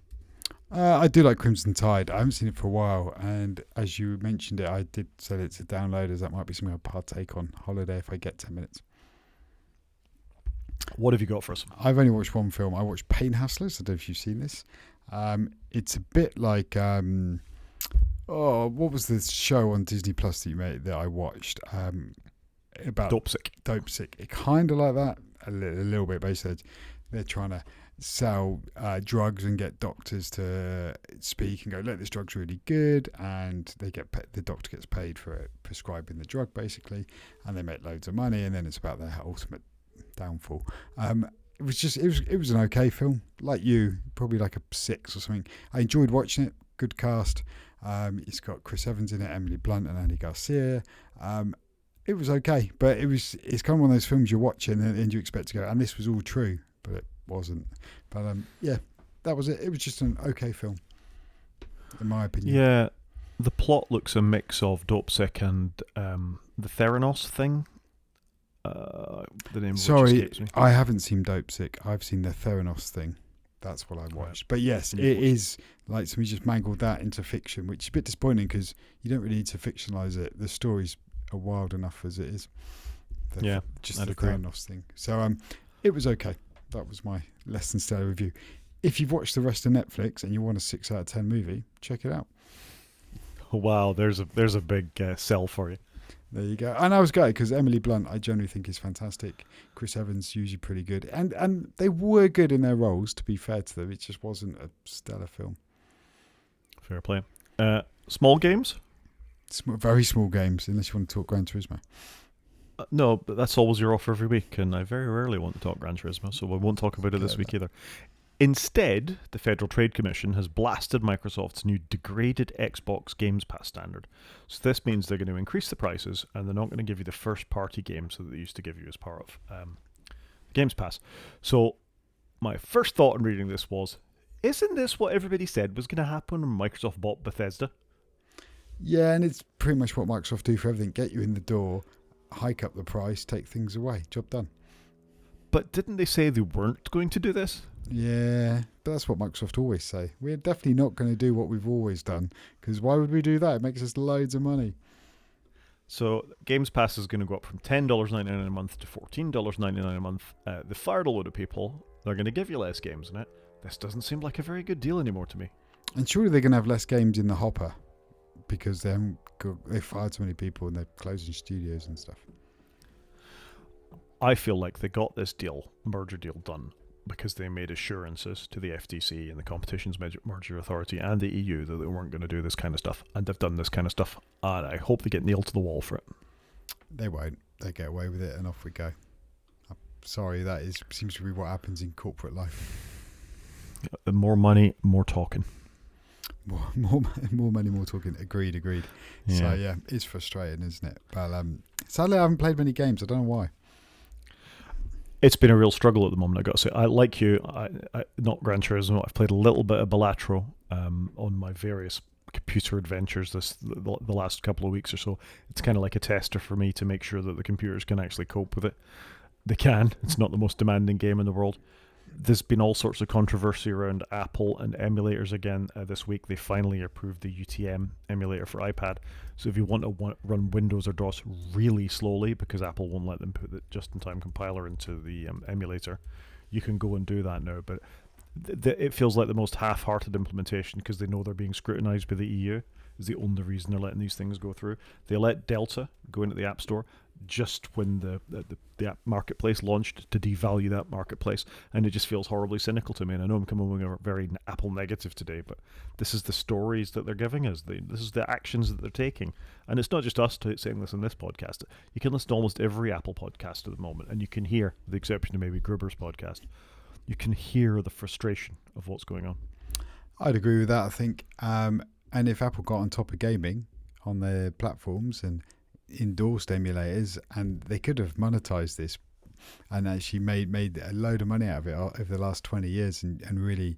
I do like Crimson Tide. I haven't seen it for a while, and as you mentioned it, I did set it to download, as that might be something I'll partake on holiday if I get 10 minutes. What have you got for us? I've only watched one film. I watched Pain Hustlers. I don't know if you've seen this. It's a bit like what was the show on Disney Plus that I watched about Dope Sick. It kind of like that a little bit. Basically, they're trying to sell drugs and get doctors to speak and go, look, this drug's really good, and they get the doctor gets paid for it, prescribing the drug basically, and they make loads of money, and then it's about their ultimate downfall. It was an okay film, like you, probably like a 6 or something. I enjoyed watching it. Good cast. It's got Chris Evans in it, Emily Blunt, and Andy Garcia. It was okay, but it's kind of one of those films you're watching and you expect to go, and this was all true, but it wasn't. But yeah, that was it. It was just an okay film, in my opinion. Yeah, the plot looks a mix of Dope Sick and the Theranos thing. The name of which escapes me. I haven't seen Dope Sick. I've seen the Theranos thing. That's what I watched. Right. But yes, it is like somebody just mangled that into fiction, which is a bit disappointing because you don't really need to fictionalize it. The stories are wild enough as it is. Just I'd agree. Theranos thing. So it was okay. That was my less than stellar review. if you've watched the rest of Netflix and you want a 6 out of 10 movie, check it out. Wow, there's a big sell for you. There you go. And I was gutted because Emily Blunt, I generally think, is fantastic. Chris Evans, usually pretty good. And they were good in their roles, to be fair to them. It just wasn't a stellar film. Fair play. Small games? Very small games, unless you want to talk Gran Turismo. No, but that's always your offer every week, and I very rarely want to talk Gran Turismo, so we won't talk about it this week either. Instead, the Federal Trade Commission has blasted Microsoft's new degraded Xbox Games Pass standard. So this means they're going to increase the prices, and they're not going to give you the first-party games that they used to give you as part of Games Pass. So my first thought in reading this was, isn't this what everybody said was going to happen when Microsoft bought Bethesda? Yeah, and it's pretty much what Microsoft do for everything. Get you in the door, hike up the price, take things away. Job done. But didn't they say they weren't going to do this? Yeah, but that's what Microsoft always say. We're definitely not going to do what we've always done, because why would we do that? It makes us loads of money. So Games Pass is going to go up from $10.99 a month to $14.99 a month. They fired a load of people. They're going to give you less games in it. This doesn't seem like a very good deal anymore to me. And surely they're going to have less games in the hopper, because they fired so many people and they're closing studios and stuff. I feel like they got this merger deal done because they made assurances to the FTC and the Competitions Merger Authority and the EU that they weren't going to do this kind of stuff, and they've done this kind of stuff, and I hope they get nailed to the wall for it. They won't. They get away with it, and off we go. I'm sorry, seems to be what happens in corporate life. More money, more talking. More money, more talking. Agreed. Yeah. So yeah, it's frustrating, isn't it? But sadly, I haven't played many games. I don't know why. It's been a real struggle at the moment, I got to say. I like you, not Gran Turismo. I've played a little bit of Balatro on my various computer adventures the last couple of weeks or so. It's kind of like a tester for me to make sure that the computers can actually cope with it. They can. It's not the most demanding game in the world. There's been all sorts of controversy around Apple and emulators again this week. They finally approved the UTM emulator for iPad. So if you want to run Windows or DOS really slowly, because Apple won't let them put the just-in-time compiler into the emulator, you can go and do that now. But it feels like the most half-hearted implementation because they know they're being scrutinized by the EU. Is the only reason they're letting these things go through. They let Delta go into the App Store just when the app marketplace launched to devalue that marketplace, and it just feels horribly cynical to me. And I know I'm coming with a very Apple negative today, but this is the stories that they're giving us. This is the actions that they're taking, and it's not just us saying this in this podcast. You can listen to almost every Apple podcast at the moment, and you can hear, with the exception of maybe Gruber's podcast, you can hear the frustration of what's going on. I'd agree with that, I think. And if Apple got on top of gaming on their platforms and endorsed emulators, and they could have monetized this and actually made a load of money out of it over the last 20 years and really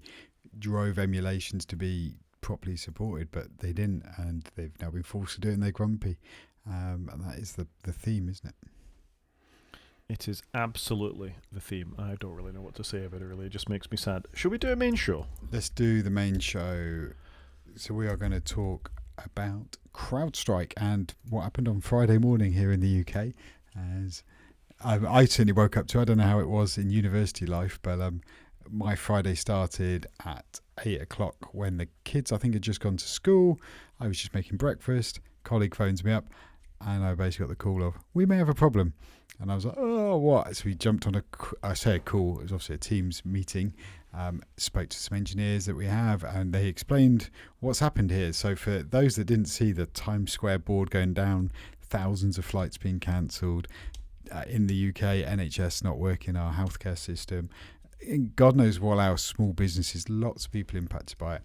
drove emulations to be properly supported, but they didn't, and they've now been forced to do it and they're grumpy. And that is the theme, isn't it? It is absolutely the theme. I don't really know what to say about it, really. It just makes me sad. Should we do a main show? Let's do the main show. So we are going to talk about CrowdStrike and what happened on Friday morning here in the UK. As I certainly woke up to, I don't know how it was in university life, but my Friday started at 8 o'clock when the kids, I think, had just gone to school. I was just making breakfast. Colleague phones me up, and I basically got the call of, we may have a problem. And I was like, oh, what? So we jumped on I say a call, it was obviously a Teams meeting, spoke to some engineers that we have, and they explained what's happened here. So for those that didn't see the Times Square board going down, thousands of flights being cancelled, in the UK, NHS not working, our healthcare system, God knows what else, small businesses, lots of people impacted by it.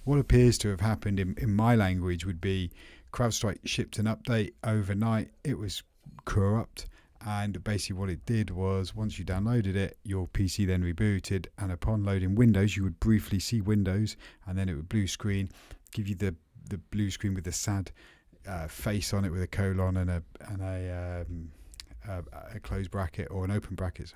What appears to have happened in my language would be CrowdStrike shipped an update overnight. It was corrupt. And basically what it did was, once you downloaded it, your PC then rebooted, and upon loading Windows, you would briefly see Windows, and then it would blue screen, give you the blue screen with the sad face on it with a colon and a closed bracket, or an open bracket,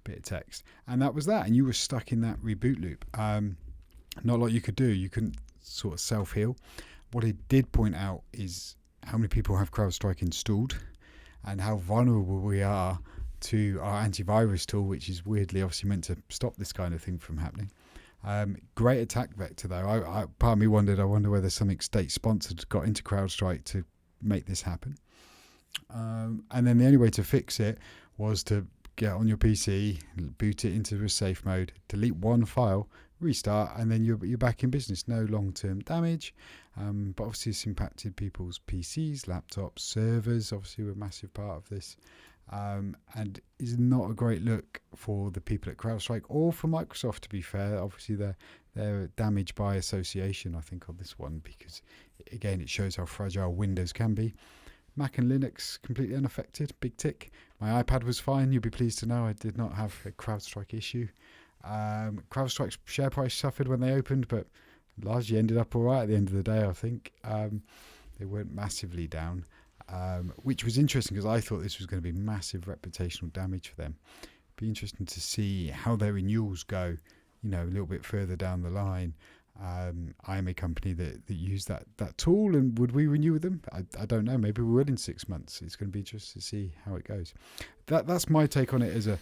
bit of text. And that was that, and you were stuck in that reboot loop. Not a lot you could do. You couldn't sort of self-heal. What it did point out is how many people have CrowdStrike installed, and how vulnerable we are to our antivirus tool, which is weirdly obviously meant to stop this kind of thing from happening. Great attack vector though. Part of me wondered. I wonder whether something state sponsored got into CrowdStrike to make this happen. And then the only way to fix it was to get on your PC, boot it into a safe mode, delete one file, restart, and then you're back in business. No long-term damage, but obviously it's impacted people's PCs, laptops, servers. Obviously, were a massive part of this, and is not a great look for the people at CrowdStrike or for Microsoft. To be fair, obviously they're damaged by association, I think, on this one, because again it shows how fragile Windows can be. Mac and Linux completely unaffected. Big tick. My iPad was fine. You'll be pleased to know I did not have a CrowdStrike issue. CrowdStrike's share price suffered when they opened, but largely ended up all right at the end of the day, I think. They weren't massively down, which was interesting because I thought this was going to be massive reputational damage for them. Be interesting to see how their renewals go, a little bit further down the line. I am a company that use that tool, and would we renew with them? I don't know. Maybe we will in 6 months. It's going to be interesting to see how it goes. That's my take on it as a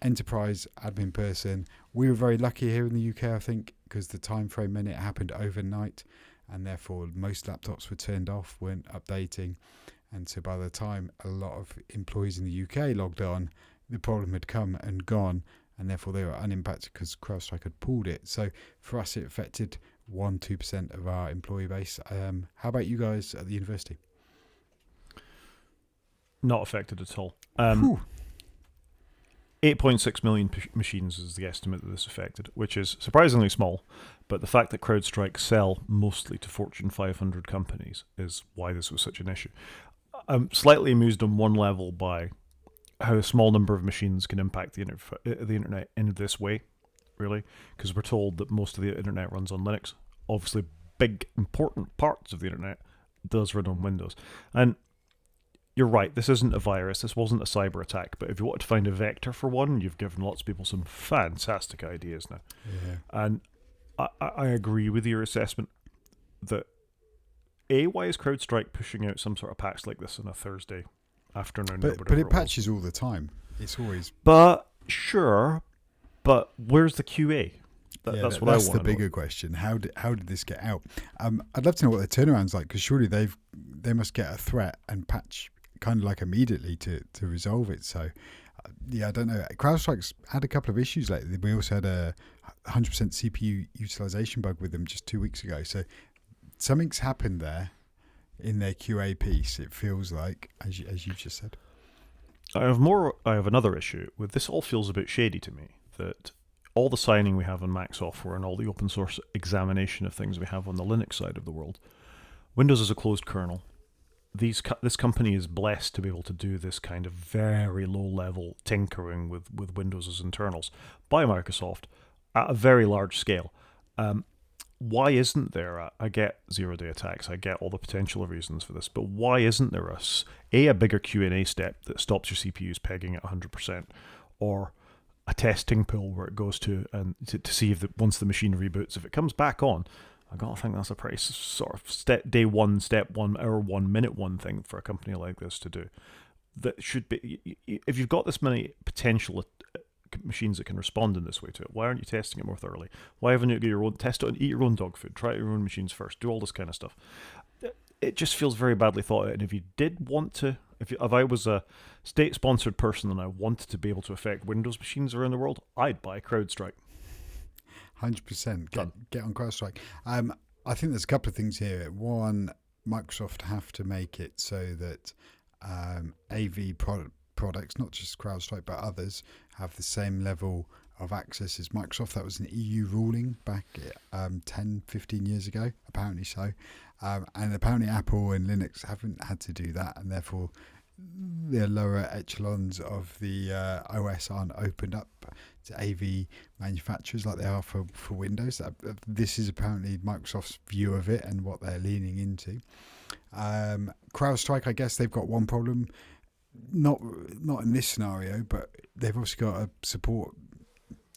enterprise admin person. We were very lucky here in the UK, I think, because the time frame meant it happened overnight, and therefore most laptops were turned off, weren't updating, and so by the time a lot of employees in the UK logged on, the problem had come and gone, and therefore they were unimpacted because CrowdStrike had pulled it. So for us, it affected 1-2% of our employee base. How about you guys at the university? Not affected at all. Whew. 8.6 million machines is the estimate that this affected, which is surprisingly small, but the fact that CrowdStrike sell mostly to Fortune 500 companies is why this was such an issue. I'm slightly amused on one level by how a small number of machines can impact the internet in this way, really, because we're told that most of the internet runs on Linux. Obviously, big, important parts of the internet does run on Windows. And you're right, this isn't a virus, this wasn't a cyber attack, but if you want to find a vector for one, you've given lots of people some fantastic ideas now. Yeah. And I agree with your assessment that why is CrowdStrike pushing out some sort of patch like this on a Thursday afternoon? But it patches all the time. It's always... But where's the QA? That's what I want to know. That's the bigger question. How did this get out? I'd love to know what their turnaround's like, because surely they must get a threat and patch kind of like immediately to resolve it. So I don't know. CrowdStrike's had a couple of issues lately. We also had a 100% CPU utilization bug with them just 2 weeks ago. So something's happened there in their QA piece, it feels like, as you just said. I have another issue with this. All feels a bit shady to me, that all the signing we have on Mac software and all the open source examination of things we have on the Linux side of the world, Windows is a closed kernel. This company is blessed to be able to do this kind of very low level tinkering with Windows' internals by Microsoft at a very large scale. Why isn't there I get zero-day attacks, I get all the potential reasons for this, but why isn't there a bigger Q&A step that stops your CPUs pegging at 100%, or a testing pool where it goes to see if once the machine reboots, if it comes back on? I gotta think that's a pretty sort of step one, hour one, minute one thing for a company like this to do. That should be, if you've got this many potential machines that can respond in this way to it, why aren't you testing it more thoroughly? Why haven't you got your own, test it and eat your own dog food, try your own machines first, do all this kind of stuff? It just feels very badly thought out. And if you did want to, if I was a state-sponsored person and I wanted to be able to affect Windows machines around the world, I'd buy CrowdStrike. 100%. Get on CrowdStrike. I think there's a couple of things here. One, Microsoft have to make it so that AV products, not just CrowdStrike but others, have the same level of access as Microsoft. That was an EU ruling back 10, 15 years ago, apparently so. And apparently Apple and Linux haven't had to do that, and therefore the lower echelons of the OS aren't opened up to AV manufacturers like they are for Windows. This is apparently Microsoft's view of it and what they're leaning into. CrowdStrike, I guess they've got one problem, not in this scenario, but they've also got to support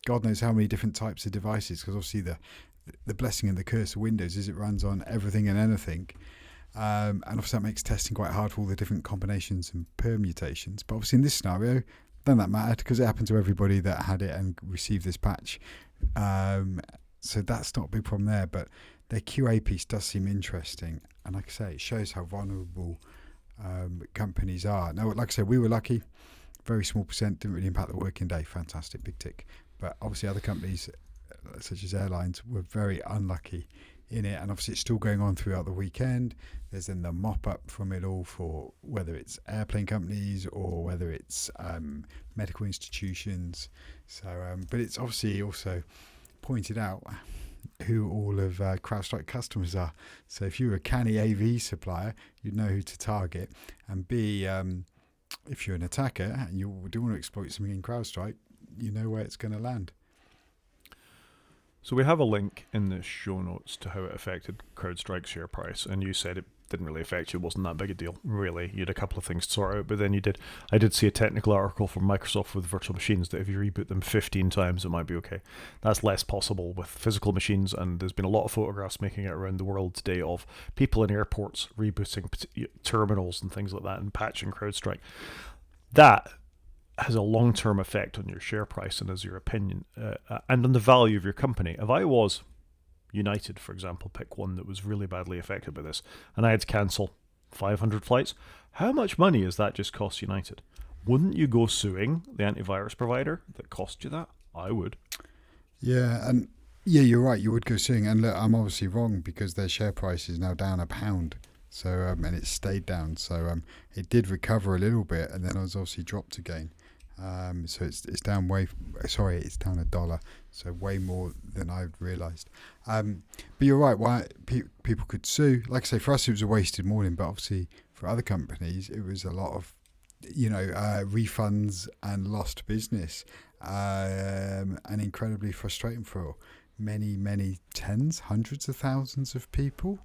God knows how many different types of devices, because obviously the blessing and the curse of Windows is it runs on everything and anything. And obviously that makes testing quite hard for all the different combinations and permutations. But obviously in this scenario, none of that mattered because it happened to everybody that had it and received this patch. So that's not a big problem there. But their QA piece does seem interesting. And like I say, it shows how vulnerable companies are. Now, like I said, we were lucky. Very small percent, didn't really impact the working day. Fantastic, big tick. But obviously other companies, such as airlines, were very unlucky in it. And obviously it's still going on throughout the weekend. There's then the mop up from it all for whether it's airplane companies or whether it's medical institutions. So, but it's obviously also pointed out who all of CrowdStrike customers are. So if you're a canny AV supplier, you'd know who to target. And B, if you're an attacker and you do want to exploit something in CrowdStrike, you know where it's going to land. So we have a link in the show notes to how it affected CrowdStrike's share price, and you said it didn't really affect you. It wasn't that big a deal, really. You had a couple of things to sort out, but then I did see a technical article from Microsoft with virtual machines that if you reboot them 15 times, it might be okay. That's less possible with physical machines, and there's been a lot of photographs making it around the world today of people in airports rebooting terminals and things like that and patching CrowdStrike. That has a long-term effect on your share price and as your opinion and on the value of your company. If I was United, for example, pick one that was really badly affected by this, and I had to cancel 500 flights, how much money has that just cost United? Wouldn't you go suing the antivirus provider that cost you that? I would. Yeah, and yeah, you're right. You would go suing, and look, I'm obviously wrong because their share price is now down £1. So and it stayed down. So it did recover a little bit, and then it was obviously dropped again. So it's down it's down $1, so way more than I'd realised. But you're right, why people could sue. Like I say, for us it was a wasted morning, but obviously for other companies it was a lot of refunds and lost business, and incredibly frustrating for many tens, hundreds of thousands of people.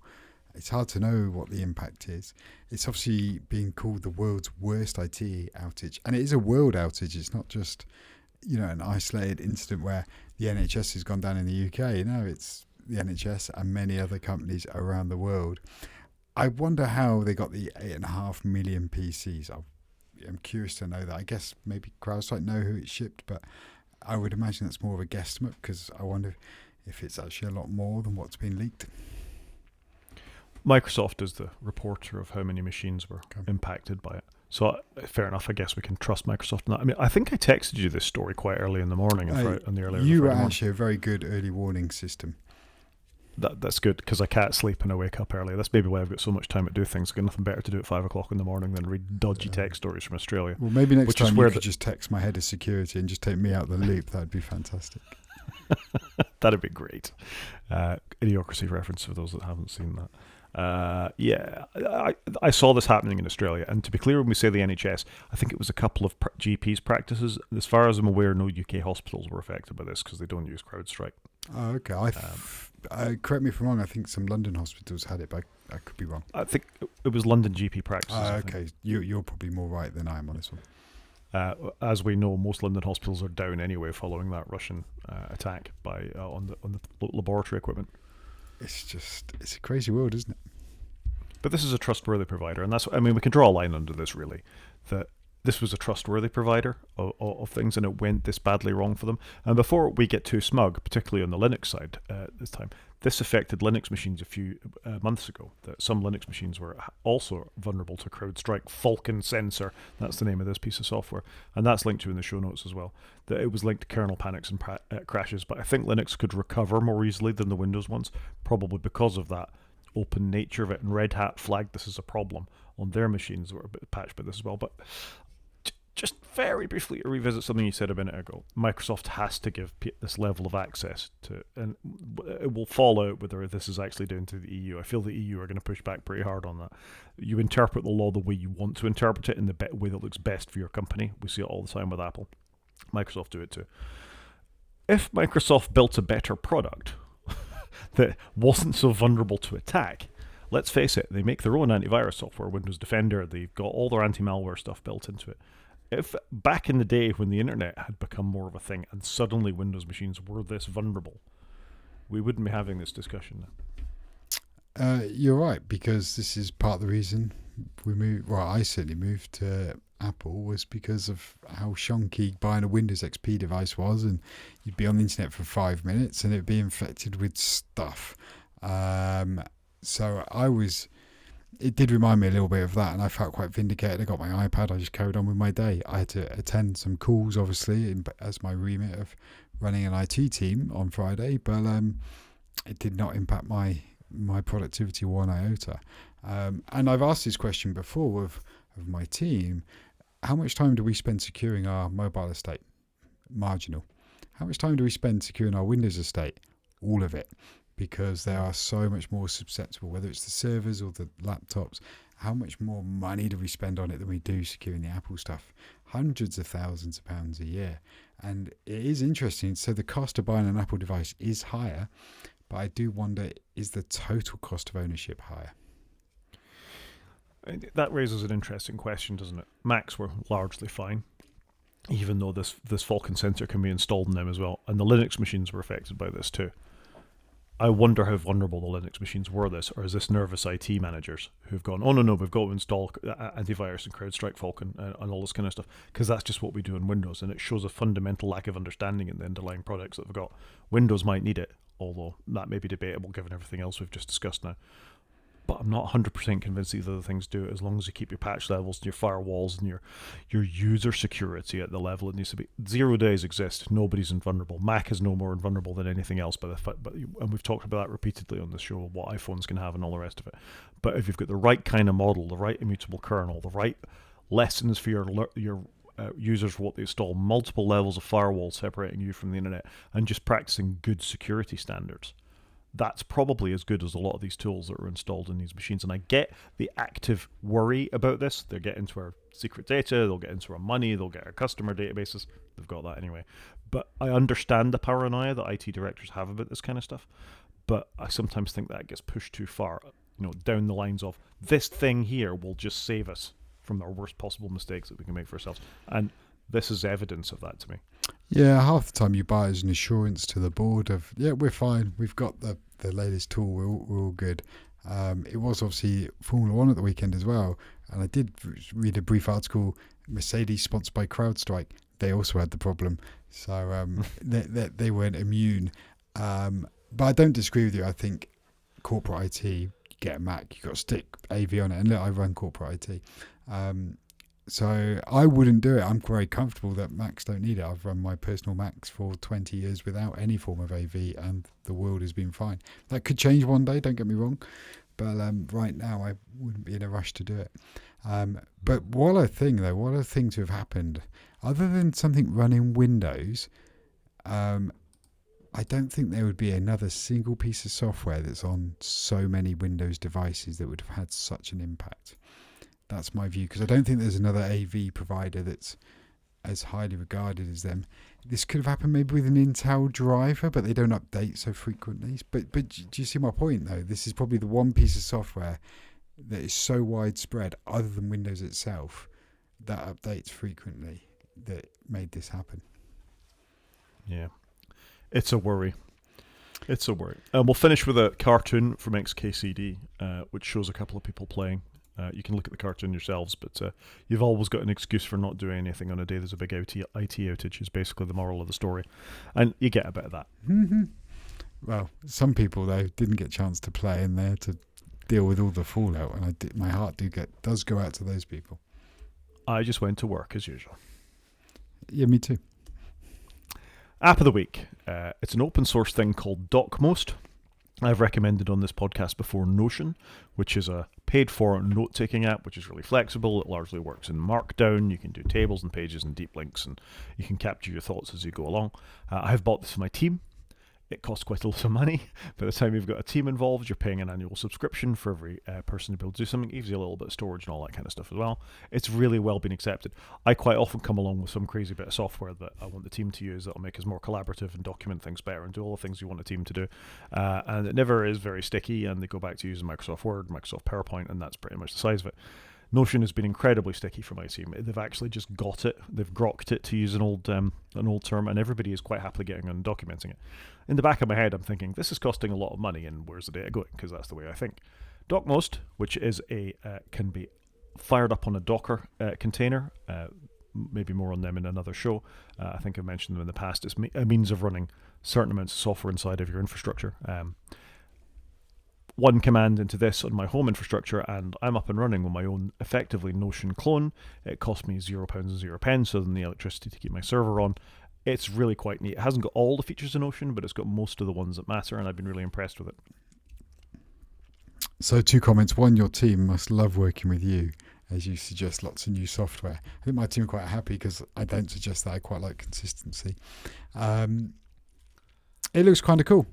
It's hard to know what the impact is. It's obviously being called the world's worst IT outage. And it is a world outage. It's not just, an isolated incident where the NHS has gone down in the UK. No, it's the NHS and many other companies around the world. I wonder how they got the 8.5 million PCs. I'm curious to know that. I guess maybe CrowdStrike know who it shipped, but I would imagine that's more of a guesstimate because I wonder if it's actually a lot more than what's been leaked. Microsoft is the reporter of how many machines were impacted by it. So fair enough, I guess we can trust Microsoft on that. I mean, I think I texted you this story quite early in the morning. You were actually a very good early warning system. That's good because I can't sleep and I wake up early. That's maybe why I've got so much time to do things. I've got nothing better to do at 5 o'clock in the morning than read dodgy tech stories from Australia. Well, maybe next time you could just text my head of security and just take me out of the loop. That'd be fantastic. That'd be great. Idiocracy reference for those that haven't seen that. I saw this happening in Australia, and to be clear, when we say the NHS, I think it was a couple of GPs practices. As far as I'm aware, no UK hospitals were affected by this because they don't use CrowdStrike. Oh, okay. Correct me if I'm wrong. I think some London hospitals had it, but I could be wrong. I think it was London GP practices. Okay, you're probably more right than I am on this one. As we know, most London hospitals are down anyway following that Russian attack on the laboratory equipment. It's a crazy world, isn't it? But this is a trustworthy provider, and we can draw a line under this, really, that this was a trustworthy provider of things, and it went this badly wrong for them. And before we get too smug, particularly on the Linux side this time, this affected Linux machines a few months ago, that some Linux machines were also vulnerable to CrowdStrike. Falcon Sensor, that's the name of this piece of software, and that's linked to in the show notes as well. That it was linked to kernel panics and crashes, but I think Linux could recover more easily than the Windows ones, probably because of that open nature of it, and Red Hat flagged this as a problem on their machines that were a bit patched by this as well. But just very briefly to revisit something you said a minute ago, Microsoft has to give this level of access to, and it will fall out whether this is actually down to the EU. I feel the EU are going to push back pretty hard on that. You interpret the law the way you want to interpret it in the way that looks best for your company. We see it all the time with Apple. Microsoft do it too. If Microsoft built a better product that wasn't so vulnerable to attack, let's face it, they make their own antivirus software, Windows Defender, they've got all their anti-malware stuff built into it. If back in the day when the internet had become more of a thing and suddenly Windows machines were this vulnerable, we wouldn't be having this discussion now. You're right, because this is part of the reason we moved. Well, I certainly moved to Apple was because of how shonky buying a Windows XP device was, and you'd be on the internet for 5 minutes and it'd be infected with stuff. So it did remind me a little bit of that, and I felt quite vindicated. I got my iPad, I just carried on with my day. I had to attend some calls, obviously, as my remit of running an IT team on Friday, but it did not impact my productivity one iota. And I've asked this question before of my team: how much time do we spend securing our mobile estate? Marginal. How much time do we spend securing our Windows estate? All of it, because they are so much more susceptible, whether it's the servers or the laptops. How much more money do we spend on it than we do securing the Apple stuff? Hundreds of thousands of pounds a year. And it is interesting. So the cost of buying an Apple device is higher, but I do wonder, is the total cost of ownership higher? That raises an interesting question, doesn't it? Macs were largely fine, even though this Falcon sensor can be installed in them as well. And the Linux machines were affected by this too. I wonder how vulnerable the Linux machines were this, or is this nervous IT managers who've gone, oh no, we've got to install antivirus and CrowdStrike Falcon and all this kind of stuff, because that's just what we do in Windows, and it shows a fundamental lack of understanding in the underlying products that we've got. Windows might need it, although that may be debatable given everything else we've just discussed now. But I'm not 100% convinced these other things do it, as long as you keep your patch levels and your firewalls and your user security at the level it needs to be. 0 days exist. Nobody's invulnerable. Mac is no more invulnerable than anything else, and we've talked about that repeatedly on this show, what iPhones can have and all the rest of it. But if you've got the right kind of model, the right immutable kernel, the right lessons for your users for what they install, multiple levels of firewall separating you from the internet, and just practicing good security standards, that's probably as good as a lot of these tools that are installed in these machines. And I get the active worry about this. They'll get into our secret data, they'll get into our money, they'll get our customer databases. They've got that anyway. But I understand the paranoia that IT directors have about this kind of stuff. But I sometimes think that gets pushed too far, down the lines of, this thing here will just save us from our worst possible mistakes that we can make for ourselves. And this is evidence of that to me. Yeah, half the time you buy as an assurance to the board of, yeah, we're fine. We've got the latest tool. We're all good. It was obviously Formula One at the weekend as well. And I did read a brief article, Mercedes sponsored by CrowdStrike. They also had the problem. So they weren't immune. But I don't disagree with you. I think corporate IT, you get a Mac, you've got to stick AV on it. And look, I run corporate IT. So I wouldn't do it. I'm very comfortable that Macs don't need it. I've run my personal Macs for 20 years without any form of AV, and the world has been fine. That could change one day, don't get me wrong. But right now, I wouldn't be in a rush to do it. But what a thing to have happened. Other than something running Windows, I don't think there would be another single piece of software that's on so many Windows devices that would have had such an impact. That's my view, because I don't think there's another AV provider that's as highly regarded as them. This could have happened maybe with an Intel driver, but they don't update so frequently. But do you see my point, though? This is probably the one piece of software that is so widespread, other than Windows itself, that updates frequently, that made this happen. Yeah. It's a worry. We'll finish with a cartoon from XKCD, which shows a couple of people playing. You can look at the cartoon yourselves, but you've always got an excuse for not doing anything on a day there's a big IT outage, is basically the moral of the story. And you get a bit of that. Mm-hmm. Well, some people, though, didn't get a chance to play in there to deal with all the fallout, and my heart does go out to those people. I just went to work as usual. Yeah, me too. App of the week. It's an open source thing called DocMost. I've recommended on this podcast before Notion, which is a paid-for note-taking app, which is really flexible. It largely works in Markdown. You can do tables and pages and deep links, and you can capture your thoughts as you go along. I have bought this for my team. It costs quite a lot of money. By the time you've got a team involved, you're paying an annual subscription for every person to be able to do something. It gives you a little bit of storage and all that kind of stuff as well. It's really well been accepted. I quite often come along with some crazy bit of software that I want the team to use that'll make us more collaborative and document things better and do all the things you want a team to do. And it never is very sticky, and they go back to using Microsoft Word, Microsoft PowerPoint, and that's pretty much the size of it. Notion has been incredibly sticky for my team. They've actually just got it. They've grokked it, to use an old term, and everybody is quite happily getting on and documenting it. In the back of my head, I'm thinking, this is costing a lot of money, and where's the data going? Because that's the way I think. DocMost, which is can be fired up on a Docker container. Maybe more on them in another show. I think I've mentioned them in the past. It's a means of running certain amounts of software inside of your infrastructure. One command into this on my home infrastructure, and I'm up and running with my own effectively Notion clone. It cost me £0 and 0 pence, other than the electricity to keep my server on. It's really quite neat. It hasn't got all the features of Notion, but it's got most of the ones that matter, and I've been really impressed with it. So 2 comments. One, your team must love working with you as you suggest lots of new software. I think my team are quite happy because I don't suggest that. I quite like consistency. It looks kind of cool.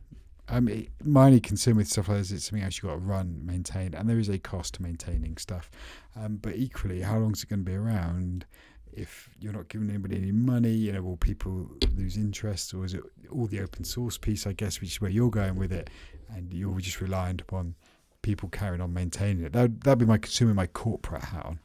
My only concern with stuff like this is it's something else you've got to run, maintain, and there is a cost to maintaining stuff. But equally, how long is it going to be around if you're not giving anybody any money? Will people lose interest, or is it all the open source piece, I guess, which is where you're going with it, and you're just reliant upon people carrying on maintaining it? That'd be my consumer, my corporate hat on.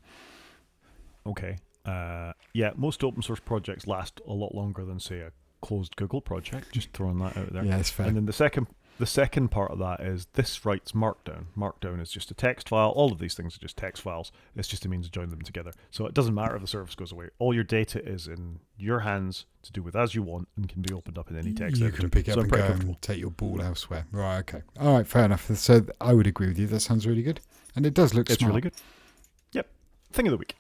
Okay. Yeah, most open source projects last a lot longer than, say, a closed Google project. Just throwing that out there. Yeah, that's fair. And then the second part of that is this writes Markdown. Markdown is just a text file. All of these things are just text files. It's just a means to join them together. So it doesn't matter if the service goes away. All your data is in your hands to do with as you want and can be opened up in any text editor. You can pick it up and go and take your ball elsewhere. Right, okay. All right, fair enough. So I would agree with you. That sounds really good. And it does look smart. It's really good. Yep. Thing of the week.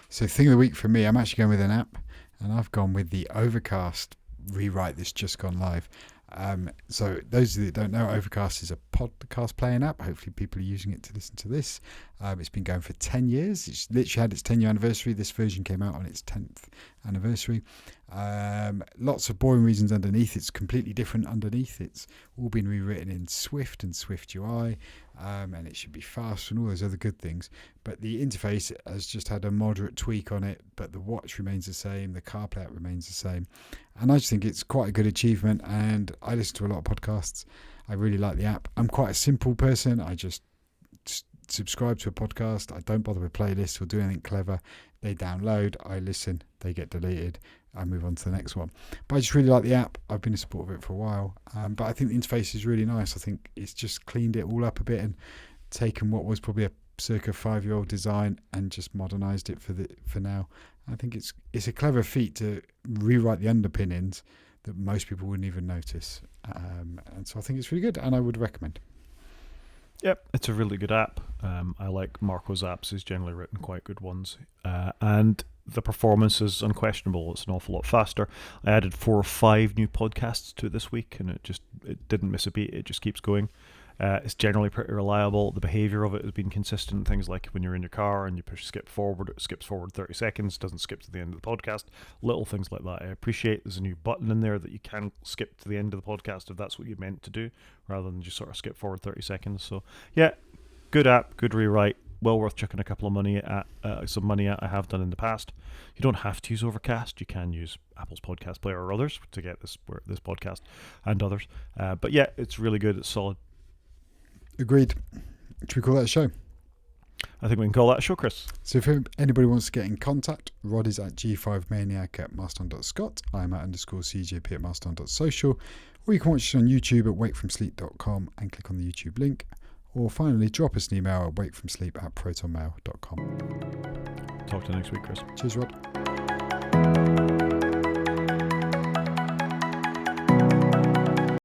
So thing of the week for me, I'm actually going with an app, and I've gone with the Overcast rewrite that's just gone live. So those of you that don't know, Overcast is a podcast playing app. Hopefully people are using it to listen to this. It's been going for 10 years. It's literally had its 10-year anniversary. This version came out on its 10th anniversary. Lots of boring reasons underneath. It's completely different underneath. It's all been rewritten in Swift and Swift UI, and it should be fast and all those other good things. But the interface has just had a moderate tweak on it, but the watch remains the same, the CarPlay app remains the same. And I just think it's quite a good achievement, and I listen to a lot of podcasts. I really like the app. I'm quite a simple person. I just subscribe to a podcast. I don't bother with playlists or do anything clever. They download, I listen, they get deleted, I move on to the next one. But I just really like the app. I've been a supporter of it for a while, but I think the interface is really nice. I think it's just cleaned it all up a bit and taken what was probably a circa 5-year-old design and just modernized it for now. I think it's a clever feat to rewrite the underpinnings that most people wouldn't even notice, and so I think it's really good, and I would recommend. Yep, it's a really good app. I like Marco's apps. He's generally written quite good ones, and the performance is unquestionable. It's an awful lot faster. I added 4 or 5 new podcasts to it this week, and it didn't miss a beat. It just keeps going. It's generally pretty reliable. The behavior of it has been consistent. Things like when you're in your car and you push skip forward, it skips forward 30 seconds, doesn't skip to the end of the podcast. Little things like that I appreciate. There's a new button in there that you can skip to the end of the podcast if that's what you meant to do, rather than just sort of skip forward 30 seconds. So yeah, good app, good rewrite. Well worth chucking a couple of money at, some money at. I have done in the past. You don't have to use Overcast. You can use Apple's podcast player or others to get this podcast and others. But yeah, it's really good. It's solid. Agreed. Should we call that a show? I think we can call that a show, Chris. So if anybody wants to get in contact, Rod is at g5maniac@mastodon.scot. I'm at _CJP at mastodon.social. Or you can watch us on YouTube at wakefromsleep.com and click on the YouTube link. Or finally, drop us an email at wakefromsleep@protonmail.com. Talk to you next week, Chris. Cheers, Rod.